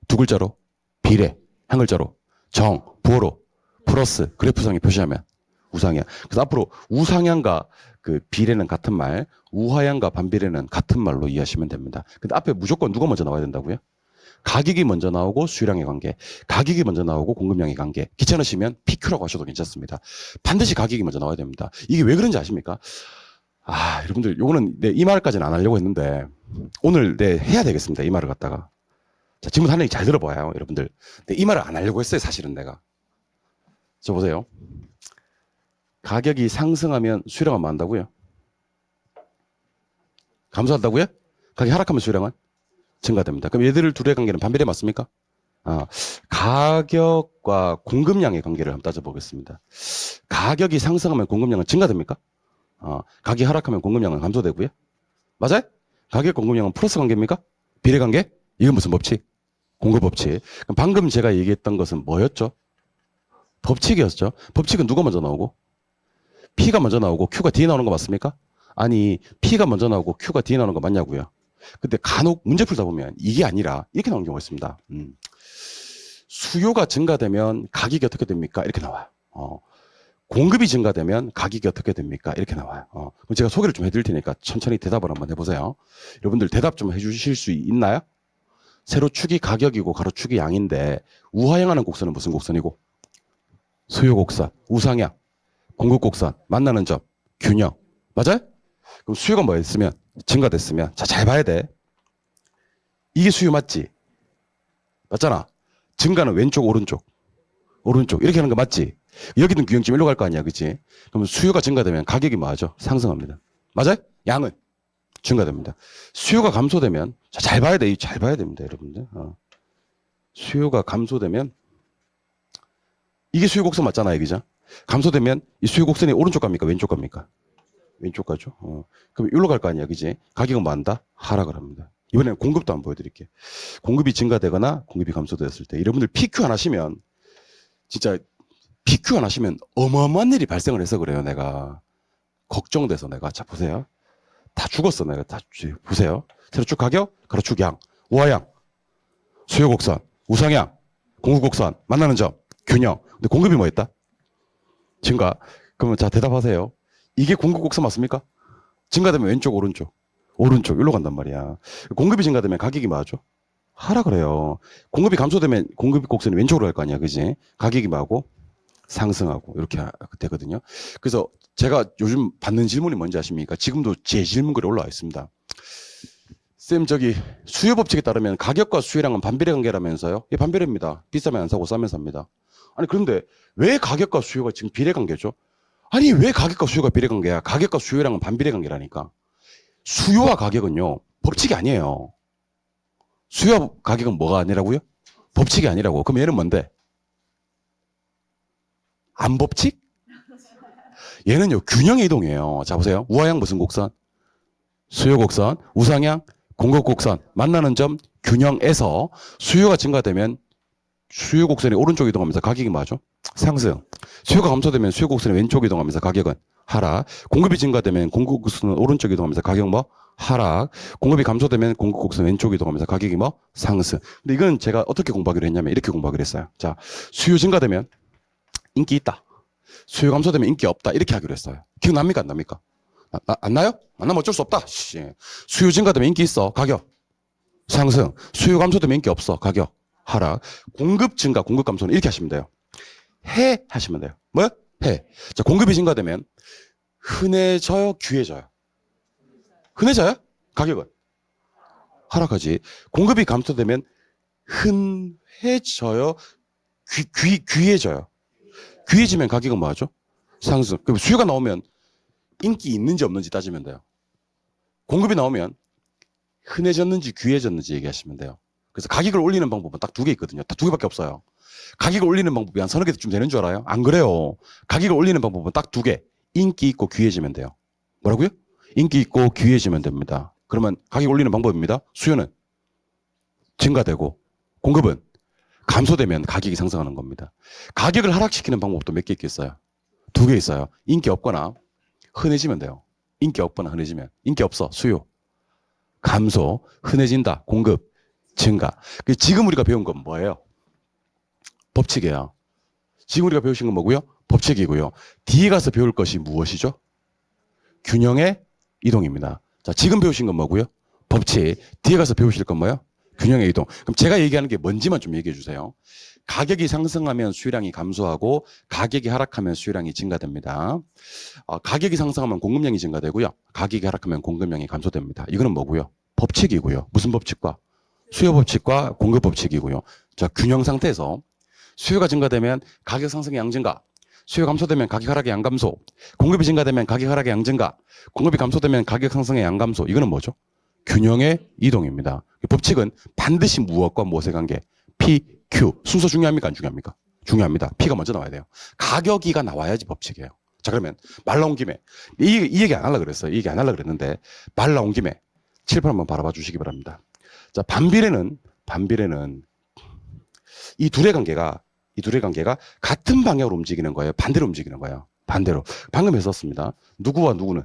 두 글자로 비례. 한 글자로 정, 부호로 플러스 그래프상에 표시하면 우상향. 그래서 앞으로 우상향과 그 비례는 같은 말, 우하향과 반비례는 같은 말로 이해하시면 됩니다. 근데 앞에 무조건 누가 먼저 나와야 된다고요? 가격이 먼저 나오고 수요량의 관계, 가격이 먼저 나오고 공급량의 관계. 귀찮으시면 PQ라고 하셔도 괜찮습니다. 반드시 가격이 먼저 나와야 됩니다. 이게 왜 그런지 아십니까? 여러분들 요거는 이 말까지는 안 하려고 했는데 오늘 해야 되겠습니다. 이 말을 갖다가. 자, 지금 하는 얘기 잘 들어봐요, 여러분들. 근데 이 말을 안 하려고 했어요, 사실은 내가. 저 보세요. 가격이 상승하면 수요량은 뭐 한다고요? 감소한다고요? 가격이 하락하면 수요량은 증가됩니다. 그럼 얘들 둘의 관계는 반비례 맞습니까? 가격과 공급량의 관계를 한번 따져보겠습니다. 가격이 상승하면 공급량은 증가됩니까? 가격이 하락하면 공급량은 감소되고요. 맞아요? 가격 공급량은 플러스 관계입니까? 비례 관계? 이건 무슨 법칙? 공급 법칙. 그럼 방금 제가 얘기했던 것은 뭐였죠? 법칙이었죠. 법칙은 누가 먼저 나오고? P가 먼저 나오고 Q가 뒤에 나오는 거 맞습니까? 아니, P가 먼저 나오고 Q가 뒤에 나오는 거 맞냐고요? 근데 간혹 문제 풀다 보면 이게 아니라 이렇게 나오는 경우가 있습니다. 수요가 증가되면 가격이 어떻게 됩니까? 이렇게 나와요. 공급이 증가되면 가격이 어떻게 됩니까? 이렇게 나와요. 그럼 제가 소개를 좀 해드릴 테니까 천천히 대답을 한번 해보세요. 여러분들 대답 좀 해주실 수 있나요? 세로축이 가격이고 가로축이 양인데 우하향하는 곡선은 무슨 곡선이고? 수요 곡선, 우상향, 공급 곡선, 만나는 점, 균형. 맞아요? 그럼 수요가 뭐였으면? 증가됐으면. 자, 잘 봐야 돼. 이게 수요 맞지? 맞잖아. 증가는 왼쪽, 오른쪽. 오른쪽. 이렇게 하는 거 맞지? 여기는 균형점 일로 갈 거 아니야. 그치? 그러면 수요가 증가되면 가격이 뭐하죠? 상승합니다. 맞아요? 양은 증가됩니다. 수요가 감소되면, 자, 잘 봐야 돼. 잘 봐야 됩니다. 여러분들. 수요가 감소되면, 이게 수요 곡선 맞잖아요. 그죠? 감소되면 이 수요 곡선이 오른쪽 갑니까? 왼쪽 갑니까? 왼쪽 가죠. 그럼 일로 갈 거 아니야. 그지? 가격은 뭐 한다? 하락을 합니다. 이번에는 공급도 한번 보여드릴게요. 공급이 증가되거나 공급이 감소되었을 때 여러분들 PQ 안 하시면 진짜 PQ 안 하시면 어마어마한 일이 발생을 해서 그래요. 내가 걱정돼서 내가. 자, 보세요. 다 죽었어. 내가 다 보세요. 세로축 가격, 가로축 양, 우하양, 수요 곡선, 우상향, 공급 곡선, 만나는 점, 균형. 근데 공급이 뭐 했다? 증가. 그러면 자, 대답하세요. 이게 공급 곡선 맞습니까? 증가되면 왼쪽, 오른쪽. 오른쪽, 일로 간단 말이야. 공급이 증가되면 가격이 뭐하죠? 하락을 해요. 공급이 감소되면 공급 곡선이 왼쪽으로 갈 거 아니야. 그지? 가격이 뭐하고? 상승하고. 이렇게 되거든요. 그래서 제가 요즘 받는 질문이 뭔지 아십니까? 지금도 제 질문글이 올라와 있습니다. 쌤, 저기 수요 법칙에 따르면 가격과 수요량은 반비례 관계라면서요? 예, 반비례입니다. 비싸면 안 사고 싸면 삽니다. 아니, 그런데 왜 가격과 수요가 지금 비례 관계죠? 아니, 왜 가격과 수요가 비례 관계야? 가격과 수요량은 반비례 관계라니까. 수요와 가격은요, 법칙이 아니에요. 수요와 가격은 뭐가 아니라고요? 법칙이 아니라고. 그럼 얘는 뭔데? 안 법칙? 얘는요, 균형의 이동이에요. 자, 보세요. 우하향 무슨 곡선? 수요 곡선, 우상향, 공급 곡선, 만나는 점, 균형에서 수요가 증가되면 수요 곡선이 오른쪽 이동하면서 가격이 뭐죠? 상승. 수요가 감소되면 수요 곡선이 왼쪽 이동하면서 가격은 하락. 공급이 증가되면 공급 곡선은 오른쪽 이동하면서 가격 뭐? 하락. 공급이 감소되면 공급 곡선 왼쪽 이동하면서 가격이 뭐? 상승. 근데 이건 제가 어떻게 공부하기로 했냐면 이렇게 공부하기로 했어요. 자, 수요 증가되면 인기 있다. 수요 감소되면 인기 없다. 이렇게 하기로 했어요. 기억납니까? 안 납니까? 안 나요? 안 나면 어쩔 수 없다. 수요 증가되면 인기 있어. 가격 상승. 수요 감소되면 인기 없어. 가격 하락. 공급 증가, 공급 감소는 이렇게 하시면 돼요. 해 하시면 돼요. 뭐요? 해. 자, 공급이 증가되면 흔해져요, 귀해져요? 흔해져요? 가격은 하락하지. 공급이 감소되면 흔해져요, 귀해져요? 귀해지면 가격은 뭐하죠? 상승. 그럼 수요가 나오면 인기 있는지 없는지 따지면 돼요. 공급이 나오면 흔해졌는지 귀해졌는지 얘기하시면 돼요. 그래서 가격을 올리는 방법은 딱 두 개 있거든요. 딱 두 개밖에 없어요. 가격을 올리는 방법이 한 서너 개쯤 되는 줄 알아요? 안 그래요. 가격을 올리는 방법은 딱 두 개. 인기 있고 귀해지면 돼요. 뭐라고요? 인기 있고 귀해지면 됩니다. 그러면 가격 올리는 방법입니다. 수요는 증가되고 공급은 감소되면 가격이 상승하는 겁니다. 가격을 하락시키는 방법도 몇 개 있겠어요? 두 개 있어요. 인기 없거나 흔해지면 돼요. 인기 없거나 흔해지면. 인기 없어. 수요. 감소. 흔해진다. 공급. 증가. 지금 우리가 배운 건 뭐예요? 법칙이에요. 지금 우리가 배우신 건 뭐고요? 법칙이고요. 뒤에 가서 배울 것이 무엇이죠? 균형의 이동입니다. 자, 지금 배우신 건 뭐고요? 법칙. 뒤에 가서 배우실 건 뭐예요? 균형의 이동. 그럼 제가 얘기하는 게 뭔지만 좀 얘기해 주세요. 가격이 상승하면 수요량이 감소하고 가격이 하락하면 수요량이 증가됩니다. 가격이 상승하면 공급량이 증가되고요. 가격이 하락하면 공급량이 감소됩니다. 이거는 뭐고요? 법칙이고요. 무슨 법칙과? 수요 법칙과 공급 법칙이고요. 자, 균형 상태에서 수요가 증가되면 가격 상승의 양 증가, 수요 감소되면 가격 하락의 양 감소, 공급이 증가되면 가격 하락의 양 증가, 공급이 감소되면 가격 상승의 양 감소. 이거는 뭐죠? 균형의 이동입니다. 법칙은 반드시 무엇과 무엇의 관계? P, Q. 순서 중요합니까? 안 중요합니까? 중요합니다. P가 먼저 나와야 돼요. 가격이가 나와야지 법칙이에요. 자, 그러면 말 나온 김에 이 얘기 안 하려고 그랬어요. 이 얘기 안 하려고 그랬는데 말 나온 김에 칠판 한번 바라봐 주시기 바랍니다. 자, 반비례는 이 둘의 관계가 같은 방향으로 움직이는 거예요. 반대로 움직이는 거예요. 반대로. 방금 했었습니다. 누구와 누구는?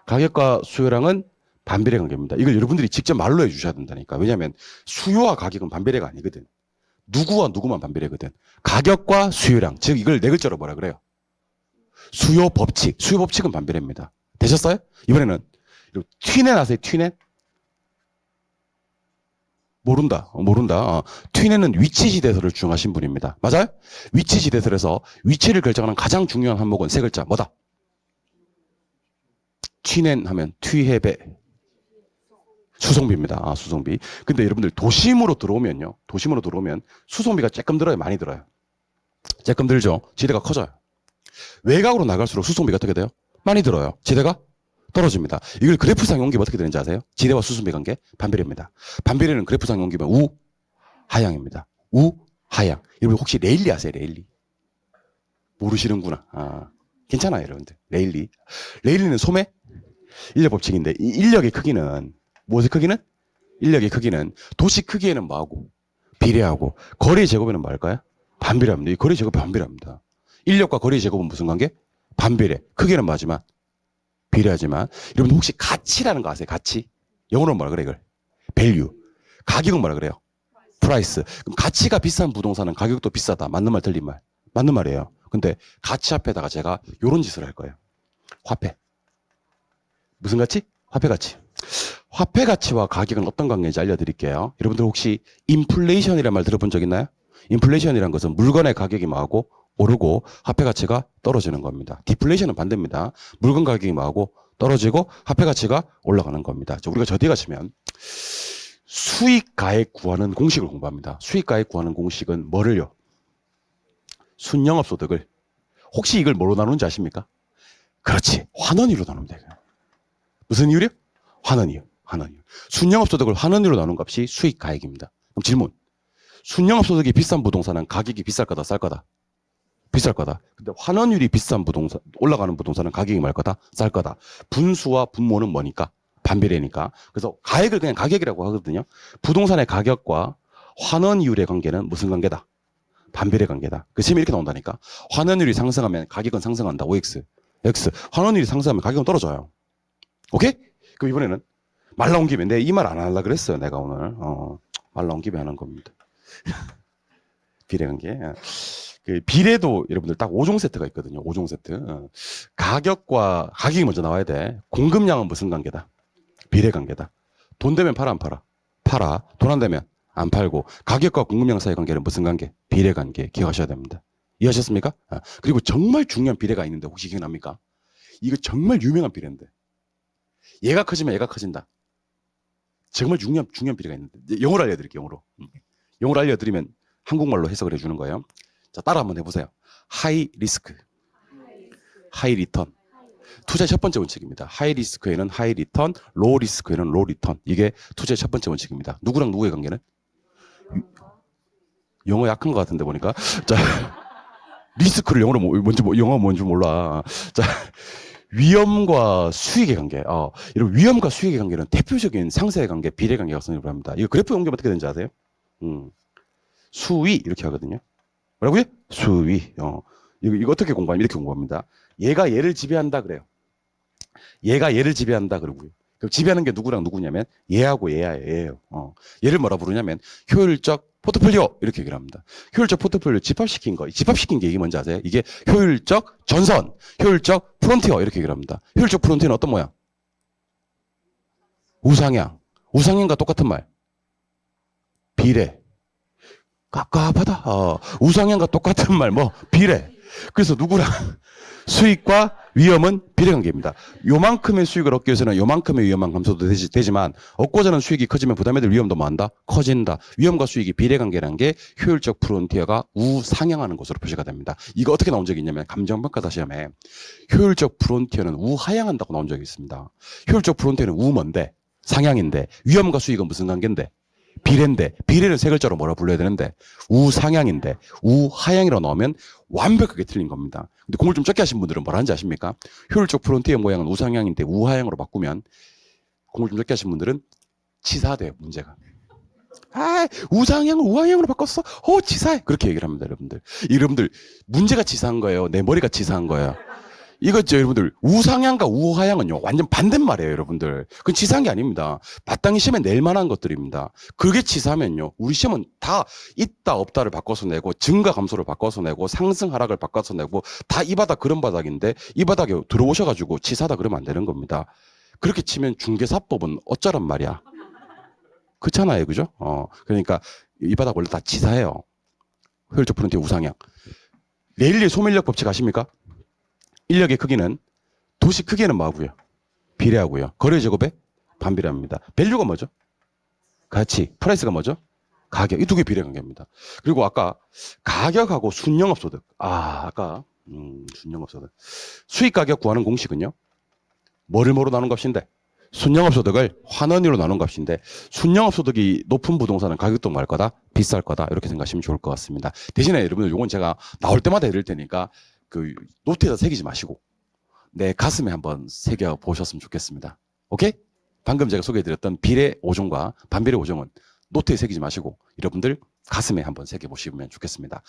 가격과 수요량은 반비례 관계입니다. 이걸 여러분들이 직접 말로 해주셔야 된다니까. 왜냐하면 수요와 가격은 반비례가 아니거든. 누구와 누구만 반비례거든. 가격과 수요량. 즉 이걸 네 글자로 뭐라 그래요? 수요 법칙. 수요 법칙은 반비례입니다. 되셨어요? 이번에는 튀넷 아세요? 튀넷? 모른다. 튀넷은 위치지대설을 주장하신 분입니다. 맞아요? 위치지대설에서 위치를 결정하는 가장 중요한 항목은 세 글자. 뭐다? 튀넷 하면 튀해배. 수송비입니다. 수송비. 근데 여러분들 도심으로 들어오면 수송비가 조금 들어요? 많이 들어요? 조금 들죠? 지대가 커져요. 외곽으로 나갈수록 수송비가 어떻게 돼요? 많이 들어요. 지대가 떨어집니다. 이걸 그래프상에 옮기면 어떻게 되는지 아세요? 지대와 수송비 관계 반비례입니다. 반비례는 그래프상에 옮기면 우하향입니다. 우하향. 여러분 혹시 레일리 아세요? 레일리? 모르시는구나. 괜찮아요, 여러분들. 레일리는 소매 인력 법칙인데 이 인력의 크기는 무엇의 크기는? 인력의 크기는 도시 크기에는 뭐하고? 비례하고 거리의 제곱에는 뭐 할까요? 반비례합니다. 이 거리 제곱이 반비례합니다. 인력과 거리의 제곱은 무슨 관계? 반비례. 크기는 맞지만 비례하지만 여러분 혹시 가치라는 거 아세요? 가치? 영어로는 뭐라 그래 이걸? value. 가격은 뭐라 그래요? price. 그럼 가치가 비싼 부동산은 가격도 비싸다. 맞는 말 틀린 말? 맞는 말이에요. 근데 가치 앞에다가 제가 요런 짓을 할 거예요. 화폐. 무슨 가치? 화폐 가치. 화폐 가치와 가격은 어떤 관계인지 알려드릴게요. 여러분들 혹시 인플레이션이라는 말 들어본 적 있나요? 인플레이션이라는 것은 물건의 가격이 뭐하고 오르고 화폐 가치가 떨어지는 겁니다. 디플레이션은 반대입니다. 물건 가격이 뭐하고 떨어지고 화폐 가치가 올라가는 겁니다. 우리가 저 뒤에 가시면 수익 가액 구하는 공식을 공부합니다. 수익 가액 구하는 공식은 뭐를요? 순영업소득을. 혹시 이걸 뭐로 나누는지 아십니까? 그렇지. 환원위로 나누면 돼요. 무슨 이유요? 환원이요. 순영업소득을 환원위로 나눈 값이 수익 가액입니다. 그럼 질문. 순영업소득이 비싼 부동산은 가격이 비쌀 거다, 쌀 거다? 비쌀 거다. 근데 환원율이 비싼 부동산, 올라가는 부동산은 가격이 말 거다, 쌀 거다. 분수와 분모는 뭐니까? 반비례니까. 그래서 가액을 그냥 가격이라고 하거든요. 부동산의 가격과 환원율의 관계는 무슨 관계다? 반비례 관계다. 그 시험이 이렇게 나온다니까. 환원율이 상승하면 가격은 상승한다. OX. X. 환원율이 상승하면 가격은 떨어져요. 오케이? 그럼 이번에는 말 나온 김에 내 이 말 안 하려고 그랬어요. 내가 오늘. 말 나온 김에 하는 겁니다. 비례관계. 그 비례도 여러분들 딱 5종 세트가 있거든요. 5종 세트. 가격이 먼저 나와야 돼. 공급량은 무슨 관계다? 비례 관계다. 돈 되면 팔아 안 팔아? 팔아. 돈 안 되면 안 팔고 가격과 공급량 사이 관계는 무슨 관계? 비례 관계. 기억하셔야 됩니다. 이해하셨습니까? 그리고 정말 중요한 비례가 있는데 혹시 기억납니까? 이거 정말 유명한 비례인데 얘가 커지면 얘가 커진다. 정말 중요한 비례가 있는데 영어로 알려드릴게요. 영어로 알려드리면 한국말로 해석을 해주는 거예요. 자, 따라 한번 해보세요. 하이 리스크, 하이 리턴. 투자의 첫 번째 원칙입니다. 하이 리스크에는 하이 리턴, 로우 리스크에는 로우 리턴. 이게 투자의 첫 번째 원칙입니다. 누구랑 누구의 관계는? 영어 약한 것 같은데 보니까. 자, 리스크를 영어로 영어 뭔지 몰라. 자, 위험과 수익의 관계. 이런 위험과 수익의 관계는 대표적인 상세의 관계, 비례 관계가 성립을 합니다. 이거 그래프 옮기면 어떻게 되는지 아세요? 수위 이렇게 하거든요. 뭐라고요? 수위. 이거 어떻게 공부하냐면 이렇게 공부합니다. 얘가 얘를 지배한다 그래요. 얘가 얘를 지배한다 그러고요. 그럼 지배하는 게 누구랑 누구냐면 얘하고 얘예요. 얘를 뭐라 부르냐면 효율적 포트폴리오 이렇게 얘기를 합니다. 효율적 포트폴리오 집합시킨 게 이게 뭔지 아세요? 이게 효율적 전선, 효율적 프론티어 이렇게 얘기를 합니다. 효율적 프론티어는 어떤 모양? 우상향. 우상향과 똑같은 말. 비례. 깝깝하다. 우상향과 똑같은 말, 비례. 그래서 누구랑 수익과 위험은 비례관계입니다. 요만큼의 수익을 얻기 위해서는 요만큼의 위험한 감소도 되지만 얻고자 하는 수익이 커지면 부담해야 될 위험도 뭐한다? 커진다. 위험과 수익이 비례관계라는 게 효율적 프론티어가 우상향하는 것으로 표시가 됩니다. 이거 어떻게 나온 적이 있냐면 감정평가사 시험에 효율적 프론티어는 우하향한다고 나온 적이 있습니다. 효율적 프론티어는 뭔데? 상향인데 위험과 수익은 무슨 관계인데? 비례인데 비례를 세 글자로 뭐라 불러야 되는데 우상향인데 우하향이라고 넣으면 완벽하게 틀린 겁니다. 근데 공부를 좀 적게 하신 분들은 뭐라 하는지 아십니까? 효율적 프론티어 모양은 우상향인데 우하향으로 바꾸면 공부를 좀 적게 하신 분들은 치사돼요, 문제가. 아, 우상향을 우하향으로 바꿨어? 치사해. 그렇게 얘기를 합니다, 여러분들. 여러분들, 문제가 치사한 거예요. 내 머리가 치사한 거예요. 이거죠, 여러분들. 우상향과 우하향은요, 완전 반대말이에요, 여러분들. 그건 치사한 게 아닙니다. 마땅히 시험에 낼 만한 것들입니다. 그게 치사하면요, 우리 시험은 다 있다, 없다를 바꿔서 내고, 증가 감소를 바꿔서 내고, 상승, 하락을 바꿔서 내고, 다 이 바닥, 그런 바닥인데, 이 바닥에 들어오셔가지고 치사다 그러면 안 되는 겁니다. 그렇게 치면 중개사법은 어쩌란 말이야. 그렇잖아요, 그죠? 그러니까 이 바닥 원래 다 치사해요. 효율적 프론티어 우상향. 레일리의 소멸력 법칙 아십니까? 인력의 크기는 도시 크기에는 뭐하고요? 비례하고요. 거래 제곱에 반비례합니다. 밸류가 뭐죠? 가치. 프라이스가 뭐죠? 가격. 이 두 개 비례 관계입니다. 그리고 아까 가격하고 순영업소득. 아까 순영업소득. 수익 가격 구하는 공식은요? 뭐를 뭐로 나눈 값인데? 순영업소득을 환원위로 나눈 값인데 순영업소득이 높은 부동산은 가격도 뭐 할 거다? 비쌀 거다. 이렇게 생각하시면 좋을 것 같습니다. 대신에 여러분들 이건 제가 나올 때마다 해드릴 테니까 그 노트에다 새기지 마시고 내 가슴에 한번 새겨 보셨으면 좋겠습니다. 오케이? 방금 제가 소개해드렸던 비례 5종과 반비례 5종은 노트에 새기지 마시고 여러분들 가슴에 한번 새겨 보시면 좋겠습니다.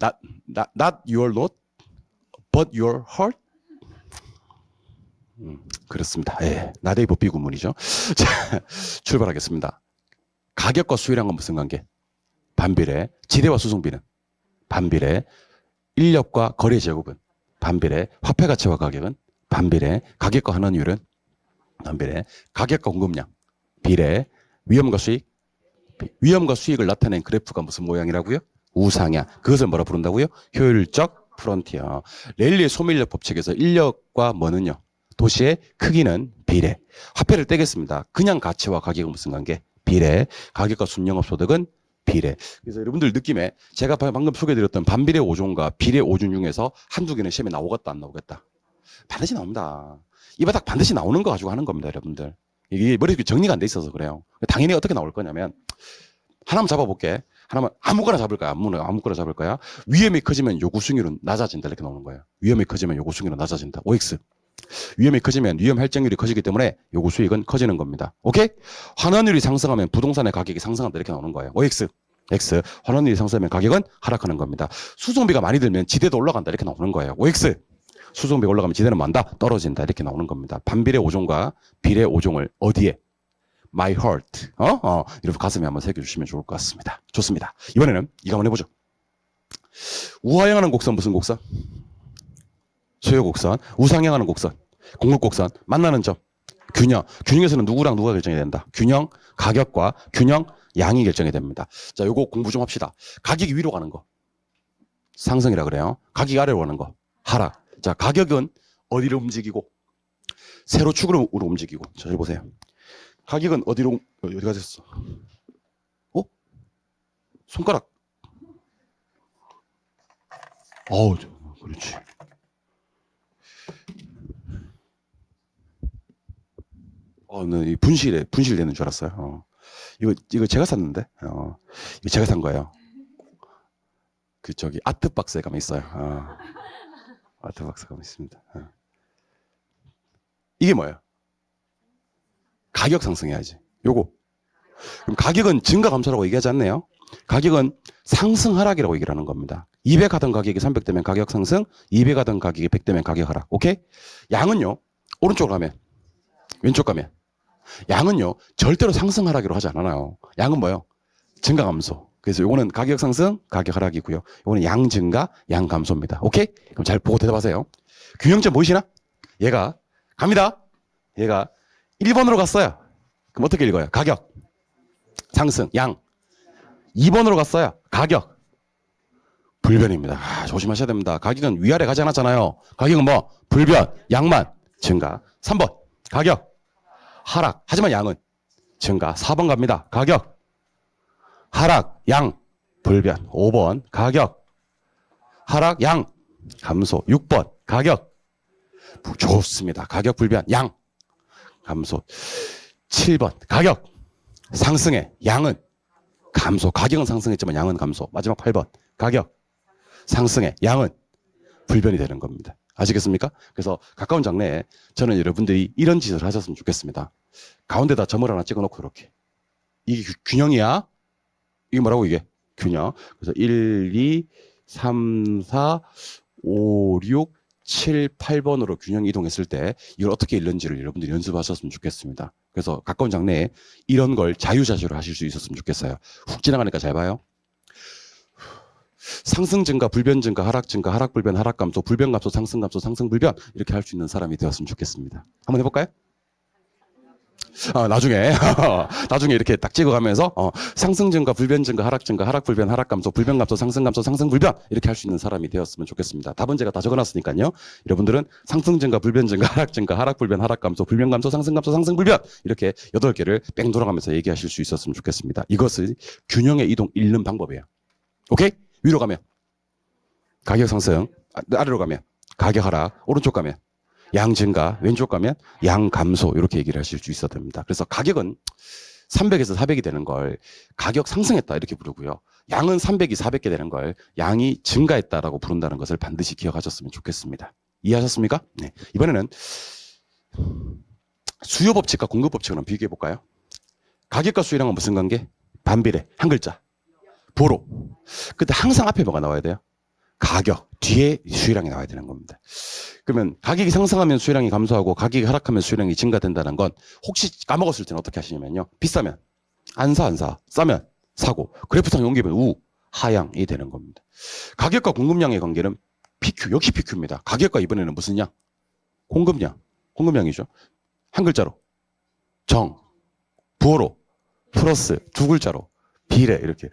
not your note, but your heart. 그렇습니다. 예, 나데이버 비구문이죠. 자, 출발하겠습니다. 가격과 수요량은 무슨 관계? 반비례. 지대와 수송비는 반비례. 인력과 거래 제곱은 반비례. 화폐 가치와 가격은 반비례. 가격과 환원율은 반비례. 가격과 공급량 비례. 위험과 수익. 위험과 수익을 나타낸 그래프가 무슨 모양이라고요? 우상향. 그것을 뭐라 부른다고요? 효율적 프론티어. 레일리의 소멸력 법칙에서 인력과 뭐는요? 도시의 크기는 비례. 화폐를 떼겠습니다. 그냥 가치와 가격은 무슨 관계? 비례. 가격과 순영업소득은 비례. 그래서 여러분들 느낌에 제가 방금 소개해드렸던 반비례 5종과 비례 5종 중에서 한두 개는 시험에 나오겠다 안 나오겠다? 반드시 나옵니다. 이 바닥 반드시 나오는 거 가지고 하는 겁니다, 여러분들. 이게 머릿속에 정리가 안 돼 있어서 그래요. 당연히 어떻게 나올 거냐면 하나만 잡아볼게. 하나만 아무거나 잡을 거야. 아무거나 잡을 거야. 위험이 커지면 요구 수익률은 낮아진다 이렇게 나오는 거예요. 위험이 커지면 요구 수익률은 낮아진다. OX. 위험이 커지면 위험 할증률이 커지기 때문에 요구 수익은 커지는 겁니다. 오케이? 환원율이 상승하면 부동산의 가격이 상승한다 이렇게 나오는 거예요. OX. X. 환원율이 상승하면 가격은 하락하는 겁니다. 수송비가 많이 들면 지대도 올라간다 이렇게 나오는 거예요. OX. 수송비가 올라가면 지대는 만다 떨어진다 이렇게 나오는 겁니다. 반비례 5종과 비례 5종을 어디에? My heart. 이렇게 가슴에 한번 새겨주시면 좋을 것 같습니다. 좋습니다. 이번에는 이거 한번 해보죠. 우하향하는 곡선 무슨 곡선? 수요 곡선. 우상향하는 곡선. 공급 곡선. 만나는 점. 균형. 균형에서는 누구랑 누가 결정이 된다? 균형, 가격과 균형, 양이 결정이 됩니다. 자, 요거 공부 좀 합시다. 가격이 위로 가는 거. 상승이라 그래요. 가격이 아래로 가는 거. 하락. 자, 가격은 어디로 움직이고? 세로축으로 움직이고. 자, 여기 보세요. 가격은 어디로, 어디 가셨어? 손가락. 그렇지. 네, 분실되는 줄 알았어요. 이거 제가 샀는데, 이거 제가 산 거예요. 아트박스에 가면 있어요. 아트박스에 가면 있습니다. 이게 뭐예요? 가격 상승해야지. 요거. 그럼 가격은 증가 감소라고 얘기하지 않네요. 가격은 상승 하락이라고 얘기를 하는 겁니다. 200 하던 가격이 300 되면 가격 상승, 200 하던 가격이 100 되면 가격 하락. 오케이? 양은요. 오른쪽으로 가면, 왼쪽 가면. 양은요. 절대로 상승 하락이라고 하지 않아요. 양은 뭐예요? 증가 감소. 그래서 요거는 가격 상승, 가격 하락이고요. 요거는 양 증가, 양 감소입니다. 오케이? 그럼 잘 보고 대답하세요. 균형점 보이시나? 얘가 갑니다. 얘가 1번으로 갔어요. 그럼 어떻게 읽어요? 가격, 상승, 양. 2번으로 갔어요. 가격, 불변입니다. 조심하셔야 됩니다. 가격은 위아래 가지 않았잖아요. 가격은 뭐? 불변, 양만, 증가. 3번, 가격, 하락. 하지만 양은 증가. 4번 갑니다. 가격, 하락, 양, 불변. 5번, 가격, 하락, 양, 감소. 6번, 가격, 좋습니다. 가격, 불변, 양, 감소. 7번, 가격, 상승해. 양은 감소. 가격은 상승했지만 양은 감소. 마지막 8번. 가격 상승해. 양은 불변이 되는 겁니다. 아시겠습니까? 그래서 가까운 장래에 저는 여러분들이 이런 짓을 하셨으면 좋겠습니다. 가운데다 점을 하나 찍어놓고 이렇게. 이게 균형이야. 이게 뭐라고 이게? 균형. 그래서 1, 2, 3, 4, 5, 6, 7, 8번으로 균형 이동했을 때 이걸 어떻게 읽는지를 여러분들이 연습하셨으면 좋겠습니다. 그래서 가까운 장래에 이런 걸 자유자재로 하실 수 있었으면 좋겠어요. 훅 지나가니까 잘 봐요. 상승 증가, 불변 증가, 하락 증가, 하락 불변, 하락 감소, 불변 감소, 상승 감소, 상승 불변 이렇게 할 수 있는 사람이 되었으면 좋겠습니다. 한번 해볼까요? 나중에 나중에 이렇게 딱 찍어가면서 상승 증가, 불변 증가, 하락 증가, 하락 불변, 하락 감소, 불변 감소, 상승 감소, 상승 불변 이렇게 할 수 있는 사람이 되었으면 좋겠습니다. 답은 제가 다 적어놨으니까요. 여러분들은 상승 증가, 불변 증가, 하락 증가, 하락 불변, 하락 감소, 불변 감소, 상승 감소, 상승 불변 이렇게 8개를 뺑 돌아가면서 얘기하실 수 있었으면 좋겠습니다. 이것을 균형의 이동 읽는 방법이에요. 오케이? 위로 가면 가격 상승, 아래로 가면 가격 하락, 오른쪽 가면 양 증가, 왼쪽 가면 양 감소 이렇게 얘기를 하실 수 있어야 됩니다. 그래서 가격은 300에서 400이 되는 걸 가격 상승했다 이렇게 부르고요. 양은 300이 400개 되는 걸 양이 증가했다라고 부른다는 것을 반드시 기억하셨으면 좋겠습니다. 이해하셨습니까? 네. 이번에는 수요 법칙과 공급 법칙을 한번 비교해 볼까요? 가격과 수요량은 무슨 관계? 반비례, 한 글자. 보로. 근데 항상 앞에 뭐가 나와야 돼요? 가격, 뒤에 수요량이 나와야 되는 겁니다. 그러면 가격이 상승하면 수요량이 감소하고 가격이 하락하면 수요량이 증가된다는 건 혹시 까먹었을 때는 어떻게 하시냐면요. 비싸면 안 사. 싸면 사고. 그래프상 옮기면 하향이 되는 겁니다. 가격과 공급량의 관계는 PQ, 역시 PQ입니다. 가격과 이번에는 무슨 양? 공급량이죠. 한 글자로. 부호로, 플러스 두 글자로. 비례, 이렇게.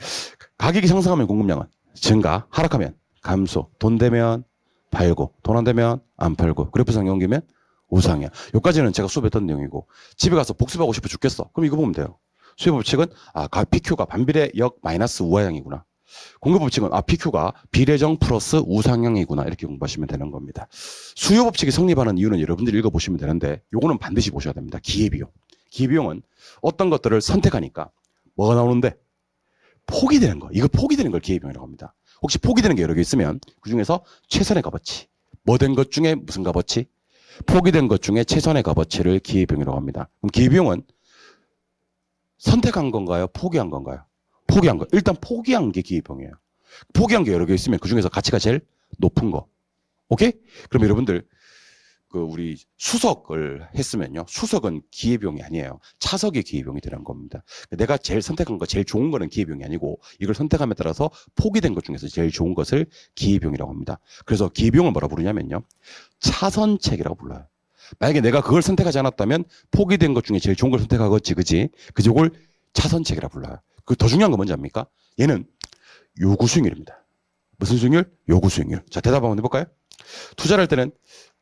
가격이 상승하면 공급량은 증가, 하락하면 감소, 돈 되면 팔고, 돈 안 되면 안 팔고, 그래프상 옮기면 우상이야. 여기까지는 제가 수업했던 내용이고, 집에 가서 복습하고 싶어 죽겠어. 그럼 이거 보면 돼요. 수요 법칙은, PQ가 반비례 역 마이너스 우하향이구나. 공급 법칙은, PQ가 비례정 플러스 우상향이구나. 이렇게 공부하시면 되는 겁니다. 수요 법칙이 성립하는 이유는 여러분들이 읽어보시면 되는데, 요거는 반드시 보셔야 됩니다. 기회비용. 기회비용은 어떤 것들을 선택하니까 뭐가 나오는데, 포기되는 거. 이거 포기되는 걸 기회비용이라고 합니다. 혹시 포기되는 게 여러 개 있으면 그 중에서 최선의 값어치. 뭐 된 것 중에 무슨 값어치? 포기된 것 중에 최선의 값어치를 기회비용이라고 합니다. 그럼 기회비용은 선택한 건가요? 포기한 건가요? 포기한 거. 일단 포기한 게 기회비용이에요. 포기한 게 여러 개 있으면 그 중에서 가치가 제일 높은 거. 오케이? 그럼 여러분들 우리 수석을 했으면요. 수석은 기회비용이 아니에요. 차석이 기회비용이 되는 겁니다. 내가 제일 선택한 거 제일 좋은 거는 기회비용이 아니고 이걸 선택함에 따라서 포기된 것 중에서 제일 좋은 것을 기회비용이라고 합니다. 그래서 기회비용을 뭐라 부르냐면요. 차선책이라고 불러요. 만약에 내가 그걸 선택하지 않았다면 포기된 것 중에 제일 좋은 걸 선택하겠지, 그지? 그걸 차선책이라고 불러요. 그 더 중요한 건 뭔지 압니까? 얘는 요구 수익률입니다. 무슨 수익률? 요구 수익률. 자, 대답 한번 해볼까요? 투자를 할 때는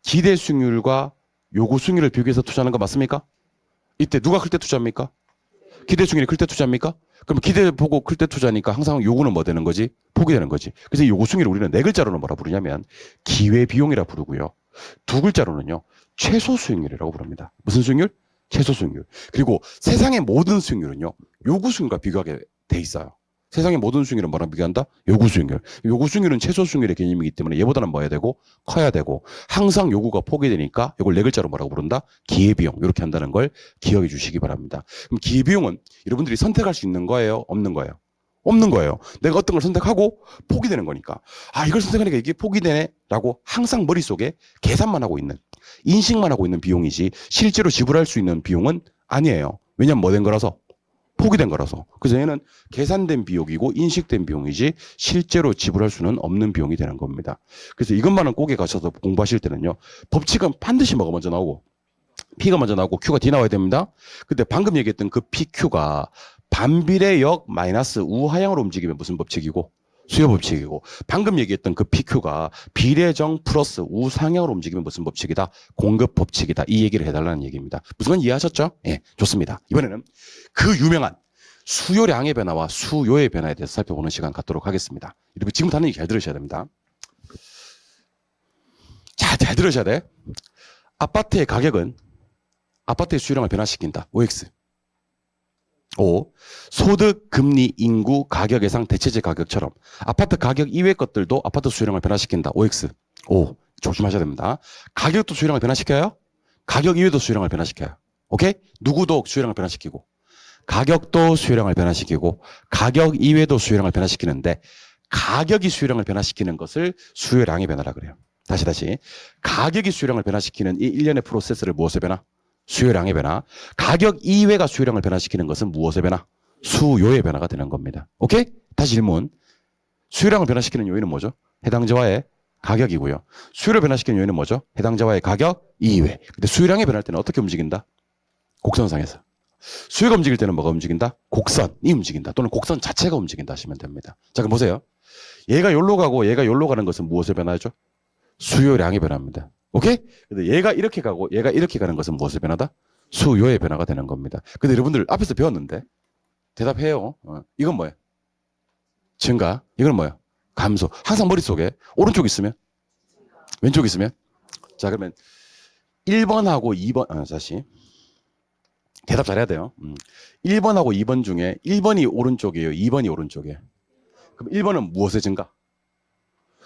기대 수익률과 요구 수익률을 비교해서 투자하는 거 맞습니까? 이때 누가 클 때 투자합니까? 기대 수익률이 클 때 투자합니까? 그럼 기대 보고 클 때 투자니까 항상 요구는 뭐 되는 거지? 포기되는 거지. 그래서 요구 수익률을 우리는 4글자로는 뭐라 부르냐면 기회비용이라 부르고요. 2글자로는요. 최소 수익률이라고 부릅니다. 무슨 수익률? 최소 수익률. 그리고 세상의 모든 수익률은요. 요구 수익률과 비교하게 돼 있어요. 세상의 모든 수익률은 뭐랑 비교한다? 요구 수익률. 요구 수익률은 최소 수익률의 개념이기 때문에 얘보다는 뭐 해야 되고 커야 되고 항상 요구가 포기되니까 이걸 4글자로 뭐라고 부른다? 기회비용. 이렇게 한다는 걸 기억해 주시기 바랍니다. 그럼 기회비용은 여러분들이 선택할 수 있는 거예요? 없는 거예요? 없는 거예요. 내가 어떤 걸 선택하고 포기되는 거니까. 이걸 선택하니까 이게 포기되네 라고 항상 머릿속에 계산만 하고 있는 인식만 하고 있는 비용이지 실제로 지불할 수 있는 비용은 아니에요. 왜냐면 뭐 된 거라서? 포기된 거라서. 그래서 얘는 계산된 비용이고 인식된 비용이지 실제로 지불할 수는 없는 비용이 되는 겁니다. 그래서 이것만은 꼭에 가셔서 공부하실 때는요. 법칙은 반드시 뭐가 먼저 나오고 P가 먼저 나오고 Q가 뒤 나와야 됩니다. 근데 방금 얘기했던 그 PQ가 반비례역 마이너스 우하향으로 움직이면 무슨 법칙이고? 수요 법칙이고 방금 얘기했던 그 PQ가 비례정 플러스 우상향으로 움직이면 무슨 법칙이다? 공급 법칙이다. 이 얘기를 해달라는 얘기입니다. 무슨 말 이해하셨죠? 예, 좋습니다. 이번에는 그 유명한 수요량의 변화와 수요의 변화에 대해서 살펴보는 시간 갖도록 하겠습니다. 여러분 지금부터 하는 얘기 잘 들으셔야 됩니다. 잘 들으셔야 돼. 아파트의 가격은 아파트의 수요량을 변화시킨다. OX. 5. 소득, 금리, 인구, 가격 예상, 대체재 가격처럼 아파트 가격 이외의 것들도 아파트 수요량을 변화시킨다. OX. 5. 조심하셔야 됩니다. 가격도 수요량을 변화시켜요. 가격 이외도 수요량을 변화시켜요. 오케이? 누구도 수요량을 변화시키고 가격도 수요량을 변화시키고 가격 이외도 수요량을 변화시키는데 가격이 수요량을 변화시키는 것을 수요량의 변화라 그래요. 다시. 가격이 수요량을 변화시키는 이 일련의 프로세스를 무엇의 변화? 수요량의 변화. 가격 이외가 수요량을 변화시키는 것은 무엇의 변화? 수요의 변화가 되는 겁니다. 오케이? 다시 질문. 수요량을 변화시키는 요인은 뭐죠? 해당자와의 가격이고요. 수요를 변화시키는 요인은 뭐죠? 해당자와의 가격 이외. 근데 수요량이 변할 때는 어떻게 움직인다? 곡선상에서. 수요가 움직일 때는 뭐가 움직인다? 곡선이 움직인다. 또는 곡선 자체가 움직인다 하시면 됩니다. 자, 그럼 보세요. 얘가 여기로 가고 얘가 여기로 가는 것은 무엇을 변화하죠? 수요량이 변합니다. 오케이? 근데 얘가 이렇게 가고 얘가 이렇게 가는 것은 무엇을 변하다? 수요의 변화가 되는 겁니다. 근데 여러분들 앞에서 배웠는데 대답해요. 이건 뭐예요? 증가. 이건 뭐예요? 감소. 항상 머릿속에 오른쪽 있으면 왼쪽 있으면 자, 그러면 1번하고 2번 다시 대답 잘해야 돼요. 1번하고 2번 중에 1번이 오른쪽이에요. 2번이 오른쪽이에요. 그럼 1번은 무엇의 증가?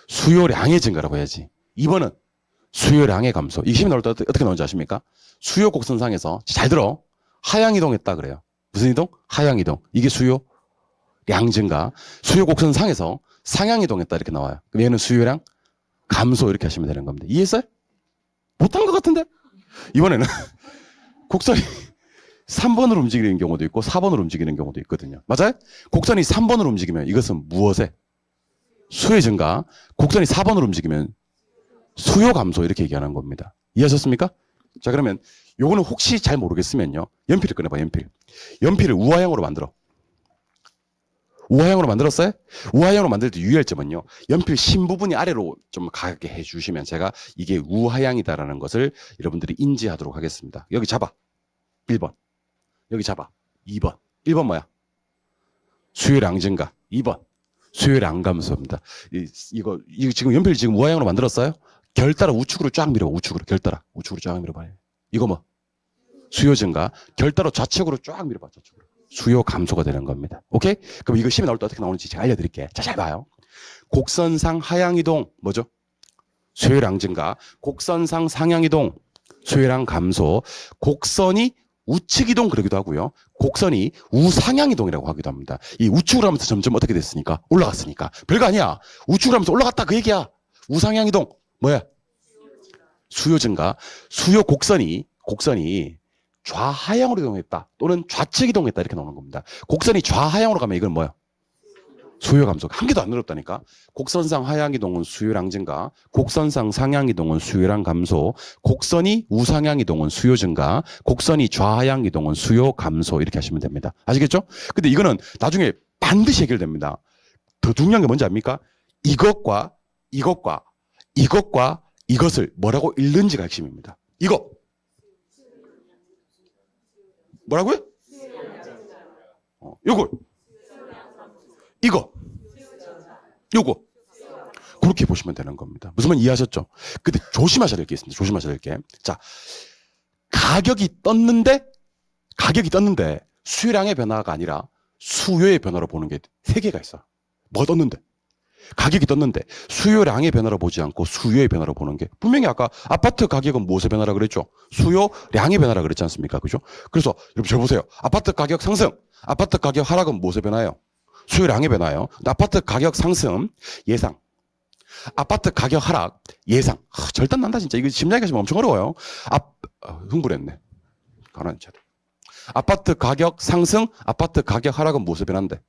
수요량의 증가라고 해야지. 2번은 수요량의 감소. 이 힘이 나올 때 어떻게 나오는지 아십니까? 수요 곡선상에서 잘 들어. 하향 이동했다 그래요. 무슨 이동? 하향 이동. 이게 수요량 증가. 수요 곡선상에서 상향 이동했다 이렇게 나와요. 그럼 얘는 수요량 감소 이렇게 하시면 되는 겁니다. 이해했어요? 못한 것 같은데? 이번에는 곡선이 3번으로 움직이는 경우도 있고 4번으로 움직이는 경우도 있거든요. 맞아요? 곡선이 3번으로 움직이면 이것은 무엇에? 수요의 증가. 곡선이 4번으로 움직이면 수요 감소 이렇게 얘기하는 겁니다. 이해하셨습니까? 자, 그러면 요거는 혹시 잘 모르겠으면요. 연필을 꺼내봐. 연필을 우하향으로 만들어. 우하향으로 만들었어요? 우하향으로 만들 때 유의할 점은요. 연필 심 부분이 아래로 좀 가게 해주시면 제가 이게 우하향이다라는 것을 여러분들이 인지하도록 하겠습니다. 여기 잡아. 1번. 여기 잡아. 2번. 1번 뭐야? 수요량 증가. 2번. 수요량 감소입니다. 이거 지금 연필 지금 우하향으로 만들었어요? 결 따라 우측으로 쫙 밀어. 우측으로. 결 따라. 우측으로 쫙 밀어봐요. 이거 뭐? 수요 증가. 결 따라 좌측으로 쫙 밀어봐. 좌측으로. 수요 감소가 되는 겁니다. 오케이? 그럼 이거 시험에 나올 때 어떻게 나오는지 제가 알려드릴게. 자, 잘 봐요. 곡선상 하향 이동 뭐죠? 수요량 증가. 곡선상 상향 이동 수요량 감소. 곡선이 우측 이동 그러기도 하고요. 곡선이 우상향 이동이라고 하기도 합니다. 이 우측으로 하면서 점점 어떻게 됐으니까? 올라갔으니까. 별거 아니야. 우측으로 하면서 올라갔다 그 얘기야. 우상향 이동. 뭐야? 수요 증가. 수요 곡선이 좌하향으로 이동했다. 또는 좌측 이동했다. 이렇게 나오는 겁니다. 곡선이 좌하향으로 가면 이건 뭐야? 수요 감소. 한 개도 안 어렵다니까. 곡선상 하향 이동은 수요량 증가, 곡선상 상향 이동은 수요량 감소, 곡선이 우상향 이동은 수요 증가, 곡선이 좌하향 이동은 수요 감소 이렇게 하시면 됩니다. 아시겠죠? 근데 이거는 나중에 반드시 해결됩니다. 더 중요한 게 뭔지 압니까? 이것과 이것을 뭐라고 읽는지가 핵심입니다. 이거 뭐라고요? 요거 그렇게 보시면 되는 겁니다. 무슨 말 이해하셨죠? 근데 조심하셔야 될 게 있습니다. 조심하셔야 될 게. 자, 가격이 떴는데 수요량의 변화가 아니라 수요의 변화로 보는 게 세 개가 있어. 뭐 떴는데? 가격이 떴는데 수요량의 변화로 보지 않고 수요의 변화로 보는 게 분명히 아까 아파트 가격은 무엇의 변화라 그랬죠? 수요량의 변화라 그랬지 않습니까? 그죠? 그래서 여러분 잘 보세요. 아파트 가격 상승, 아파트 가격 하락은 무엇의 변화예요? 수요량의 변화예요. 아파트 가격 상승 예상. 아파트 가격 하락 예상. 절단 난다 진짜. 이거 심리학이 하시면 엄청 어려워요. 흥분했네. 가만히 차려. 아파트 가격 상승, 아파트 가격 하락은 무엇의 변화인데?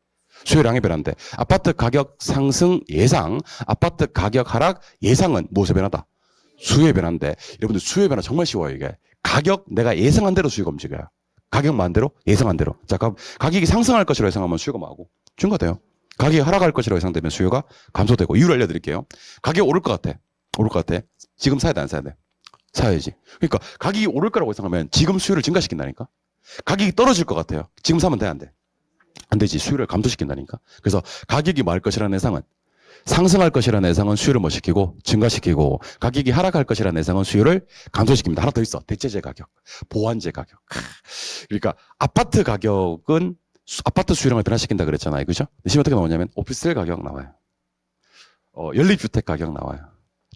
수요량의 변화인데. 아파트 가격 상승 예상, 아파트 가격 하락 예상은 무엇의 변화다? 수요의 변화인데. 여러분들 수요의 변화 정말 쉬워요 이게. 가격 내가 예상한 대로 수요가 움직여요. 가격만 대로 예상한 대로. 자, 그럼 가격이 상승할 것이라고 예상하면 수요가 뭐하고? 증가돼요. 가격이 하락할 것이라고 예상되면 수요가 감소되고. 이유를 알려드릴게요. 가격이 오를 것 같아. 지금 사야 돼, 안 사야 돼? 사야지. 그러니까 가격이 오를 거라고 예상하면 지금 수요를 증가시킨다니까. 가격이 떨어질 것 같아요. 지금 사면 돼, 안 돼? 안 되지. 수요를 감소시킨다니까. 그래서 가격이 뭐 할 것이라는 예상은 상승할 것이라는 예상은 수요를 뭐 시키고 증가시키고, 가격이 하락할 것이라는 예상은 수요를 감소시킵니다. 하나 더 있어. 대체재 가격, 보완재 가격. 그러니까 아파트 가격은 아파트 수요량을 변화시킨다 그랬잖아요. 그죠? 대신 어떻게 나오냐면 오피스텔 가격 나와요. 연립주택 가격 나와요.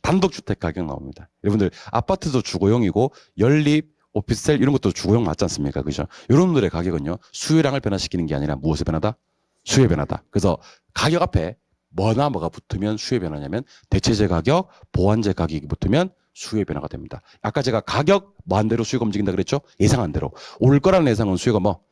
단독주택 가격 나옵니다. 여러분들 아파트도 주거용이고 연립, 오피스텔 이런 것도 주거용 맞지 않습니까? 그죠? 이런 분들의 가격은요. 수요량을 변화시키는 게 아니라 무엇의 변화다? 수요의 변화다. 그래서 가격 앞에 뭐나 뭐가 붙으면 수요의 변화냐면 대체재 가격, 보완재 가격이 붙으면 수요의 변화가 됩니다. 아까 제가 가격 뭐한 대로 수요가 움직인다 그랬죠? 예상한 대로. 오를 거라는 예상은 수요가 뭐?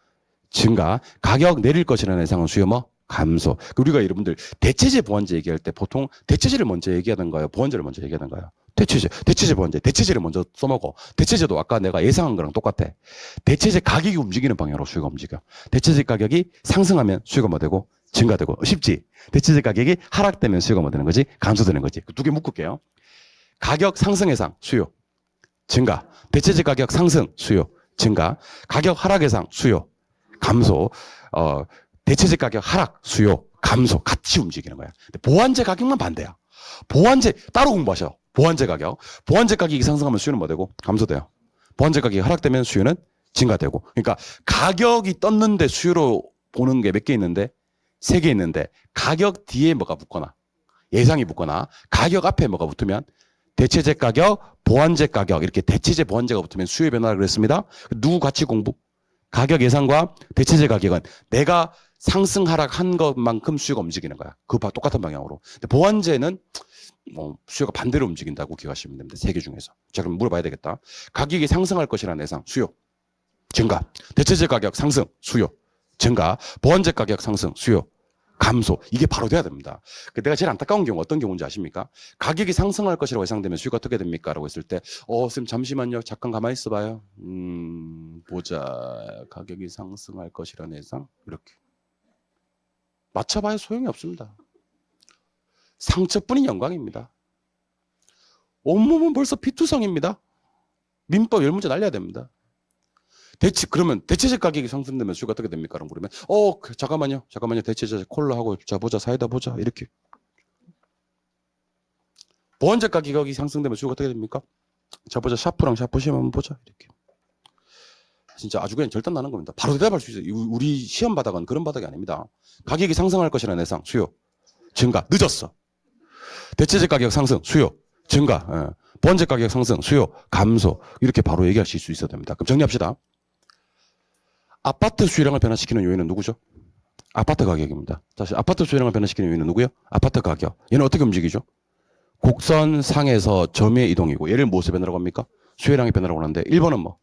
증가. 가격 내릴 것이라는 예상은 수요 뭐? 감소. 우리가 여러분들 대체재 보완재 얘기할 때 보통 대체재를 먼저 얘기하던가요? 보완재를 먼저 얘기하던가요? 대체재 보완재. 대체재를 먼저 써먹어. 대체재도 아까 내가 예상한 거랑 똑같아. 대체재 가격이 움직이는 방향으로 수요가 움직여. 대체재 가격이 상승하면 수요가 뭐 되고? 증가되고. 쉽지? 대체재 가격이 하락되면 수요가 뭐 되는 거지? 감소되는 거지. 두 개 묶을게요. 가격 상승 예상 수요 증가. 대체재 가격 상승 수요 증가. 가격 하락 예상 수요 감소. 대체재 가격 하락 수요 감소 같이 움직이는 거야. 근데 보완재 가격만 반대야. 보완재 따로 공부하셔. 보완재 가격이 상승하면 수요는 뭐 되고? 감소돼요. 보완재 가격이 하락되면 수요는 증가되고. 그러니까 가격이 떴는데 수요로 보는 게 몇 개 있는데 3개 있는데 가격 뒤에 뭐가 붙거나 예상이 붙거나 가격 앞에 뭐가 붙으면 대체재 가격, 보완재 가격 이렇게 대체재 보완재가 붙으면 수요 변화를 그랬습니다. 누구 같이 공부? 가격 예상과 대체재 가격은 내가 상승 하락한 것만큼 수요가 움직이는 거야. 그 똑같은 방향으로. 근데 보완재는 수요가 반대로 움직인다고 기억하시면 됩니다. 3개 중에서. 자, 그럼 물어봐야 되겠다. 가격이 상승할 것이라는 예상, 수요, 증가. 대체재 가격 상승, 수요, 증가. 보완재 가격 상승, 수요, 감소. 이게 바로 돼야 됩니다. 내가 제일 안타까운 경우 어떤 경우인지 아십니까? 가격이 상승할 것이라고 예상되면 수요가 어떻게 됩니까? 라고 했을 때 쌤 잠시만요. 잠깐 가만히 있어봐요. 보자. 가격이 상승할 것이라는 예상. 이렇게. 맞춰봐야 소용이 없습니다. 상처뿐인 영광입니다. 온몸은 벌써 피투성입니다. 민법 10문제 날려야 됩니다. 그러면 대체재 가격이 상승되면 수요가 어떻게 됩니까? 라고 물으면 잠깐만요. 대체재 콜라하고 자 보자 사이다 보자 이렇게. 보완재 가격이 상승되면 수요가 어떻게 됩니까? 자 보자 샤프랑 샤프심 한번 보자 이렇게. 진짜 아주 그냥 절단 나는 겁니다. 바로 대답할 수 있어요. 우리 시험 바닥은 그런 바닥이 아닙니다. 가격이 상승할 것이라는 예상 수요 증가 늦었어. 대체재 가격 상승 수요 증가. 보완재 가격 상승 수요 감소 이렇게 바로 얘기하실 수 있어야 됩니다. 그럼 정리합시다. 아파트 수요량을 변화시키는 요인은 누구죠? 아파트 가격입니다. 다시 아파트 수요량을 변화시키는 요인은 누구요? 아파트 가격. 얘는 어떻게 움직이죠? 곡선상에서 점의 이동이고 얘를 무엇의 변화라고 합니까? 수요량의 변화라고 하는데 1번은 뭐?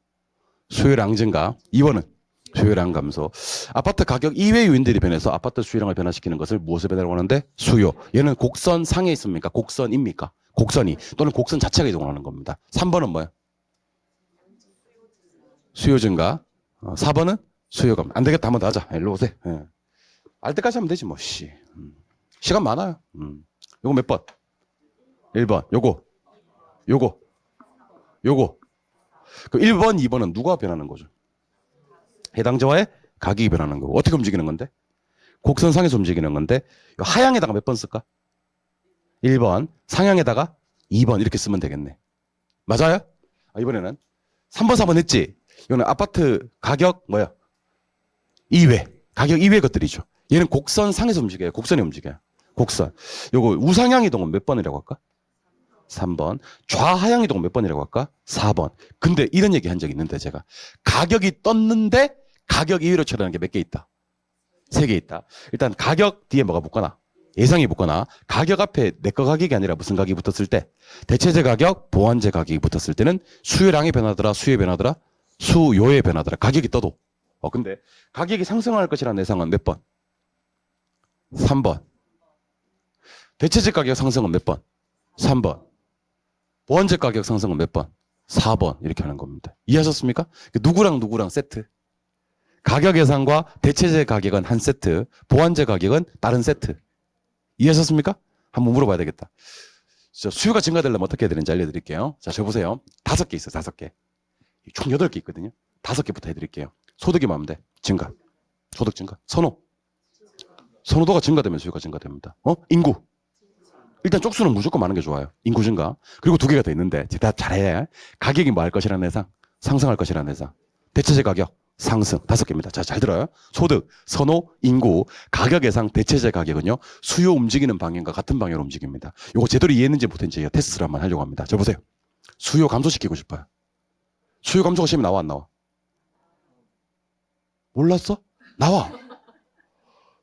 수요량 증가. 2번은 수요량 감소. 아파트 가격 이외의 요인들이 변해서 아파트 수요량을 변화시키는 것을 무엇의 변화라고 하는데? 수요. 얘는 곡선상에 있습니까? 곡선입니까? 곡선이 또는 곡선 자체가 이동을 하는 겁니다. 3번은 뭐예요? 수요 증가. 4번은 수요감. 안 되겠다. 한번 더 하자. 일로 오세요. 예. 알 때까지 하면 되지 뭐. 시간 많아요. 요거 몇 번? 1번. 요거. 그 1번, 2번은 누가 변하는 거죠? 해당자와의 가격이 변하는 거고. 어떻게 움직이는 건데? 곡선상에서 움직이는 건데 하향에다가 몇 번 쓸까? 1번. 상향에다가 2번 이렇게 쓰면 되겠네. 맞아요? 이번에는 3번, 4번 했지? 이거는 아파트 가격 뭐야? 가격 이외의 것들이죠. 얘는 곡선 상에서 움직여요. 곡선이 움직여요. 곡선. 요거 우상향 이동은 몇 번이라고 할까? 3번. 좌하향 이동은 몇 번이라고 할까? 4번. 근데 이런 얘기 한 적 있는데 제가 가격이 떴는데 가격 이외로 처리하는 게 몇 개 있다? 3개 있다. 일단 가격 뒤에 뭐가 붙거나 예상이 붙거나 가격 앞에 내 거 가격이 아니라 무슨 가격이 붙었을 때 대체재 가격, 보완재 가격이 붙었을 때는 수요량이 변하더라, 수요의 변하더라, 수요의 변하더라. 가격이 떠도. 근데 가격이 상승할 것이라는 예상은 몇 번? 3번. 대체재 가격 상승은 몇 번? 3번. 보완재 가격 상승은 몇 번? 4번. 이렇게 하는 겁니다. 이해하셨습니까? 누구랑 세트. 가격 예상과 대체재 가격은 한 세트, 보완재 가격은 다른 세트. 이해하셨습니까? 한번 물어봐야 되겠다. 수요가 증가되려면 어떻게 해야 되는지 알려드릴게요. 자, 저 보세요. 5개 있어요. 5개. 총 8개 있거든요. 5개부터 해드릴게요. 소득이 뭐하면 돼? 증가. 소득 증가. 선호도가 증가되면 수요가 증가됩니다. 인구. 일단 쪽수는 무조건 많은 게 좋아요. 인구 증가. 그리고 2개가 더 있는데 대답 잘해. 가격이 뭐 할 것이라는 예상? 상승할 것이라는 예상. 대체재 가격 상승. 5개입니다. 자, 잘 들어요. 소득, 선호, 인구, 가격 예상, 대체재 가격은요. 수요 움직이는 방향과 같은 방향으로 움직입니다. 요거 제대로 이해했는지 못했는지 제가 테스트를 한번 하려고 합니다. 자, 보세요. 수요 감소시키고 싶어요. 수요 감소가 시면 나와 안 나와? 몰랐어? 나와.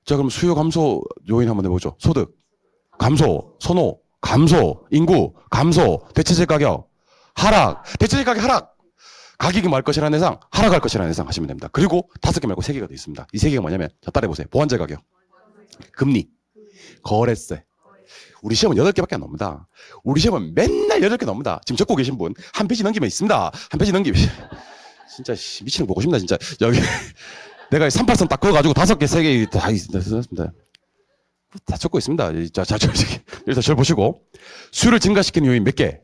자, 그럼 수요 감소 요인 한번 해보죠. 소득, 감소, 선호, 감소, 인구, 감소, 대체재 가격, 하락, 대체재 가격 하락. 가격이 말 것이라는 예상, 하락할 것이라는 예상 하시면 됩니다. 그리고 5개 말고 3개가 더 있습니다. 이 3개가 뭐냐면, 자, 따라해보세요. 보완제 가격, 금리, 거래세. 우리 시험은 8개밖에 안 나옵니다. 우리 시험은 맨날 8개 나옵니다. 지금 적고 계신 분, 한 페이지 넘기면 있습니다. 한 페이지 넘기면. 진짜 미치는 거 보고 싶다, 진짜. 여기, 내가 38선 딱 그어가지고 5개, 3개 다 있습니다. 다 적고 있습니다. 자, 일단 절 보시고. 수요를 증가시키는 요인 몇 개?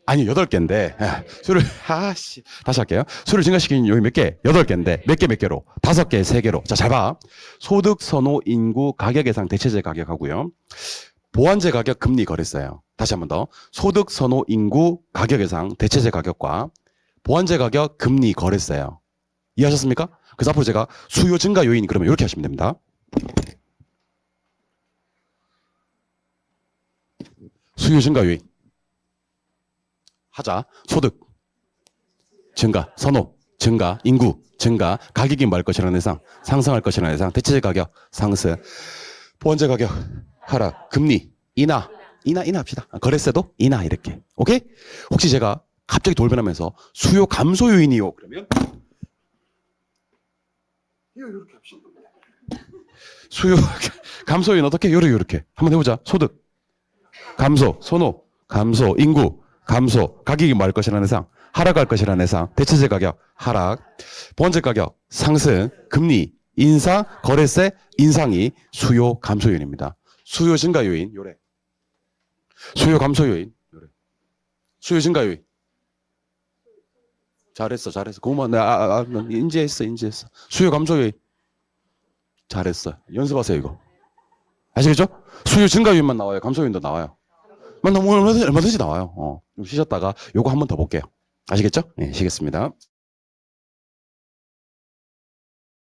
아니, 8개인데. 수요를, 다시 할게요. 수요를 증가시키는 요인 몇 개? 8개인데. 몇 개로? 5개, 3개로. 자, 잘 봐. 소득, 선호, 인구, 가격 예상, 대체재 가격 하고요. 보완제 가격, 금리, 거래세요. 다시 한 번 더. 소득, 선호, 인구, 가격 예상, 대체재 가격과 보완제 가격, 금리, 거래세요. 이해하셨습니까? 그래서 앞으로 제가 수요 증가 요인 그러면 이렇게 하시면 됩니다. 수요 증가 요인. 하자. 소득 증가, 선호 증가, 인구 증가, 가격이 뭐 할 것이라는 예상, 상승할 것이라는 예상, 대체재 가격 상승, 보완제 가격 하락, 금리 인하 합시다. 거래세도 인하 이렇게. 오케이? 혹시 제가 갑자기 돌변하면서 수요 감소 요인이요 그러면 이렇게 합시다. 수요 감소 요인 어떻게? 요렇게 한번 해보자. 소득 감소, 선호 감소, 인구 감소, 가격이 뭐 할 것이라는 예상, 하락할 것이라는 예상, 대체재 가격 하락, 보완제 가격 상승, 금리 인상, 거래세 인상이 수요 감소 요인입니다. 수요 증가 요인 요래. 수요 감소 요인 요래. 수요 증가 요인. 잘했어. 고마워. 인지했어. 수요 감소 요인. 잘했어. 연습하세요 이거. 아시겠죠? 수요 증가 요인만 나와요. 감소 요인도 나와요. 얼마든지 나와요. 좀 쉬셨다가 요거 한 번 더 볼게요. 아시겠죠? 네, 쉬겠습니다.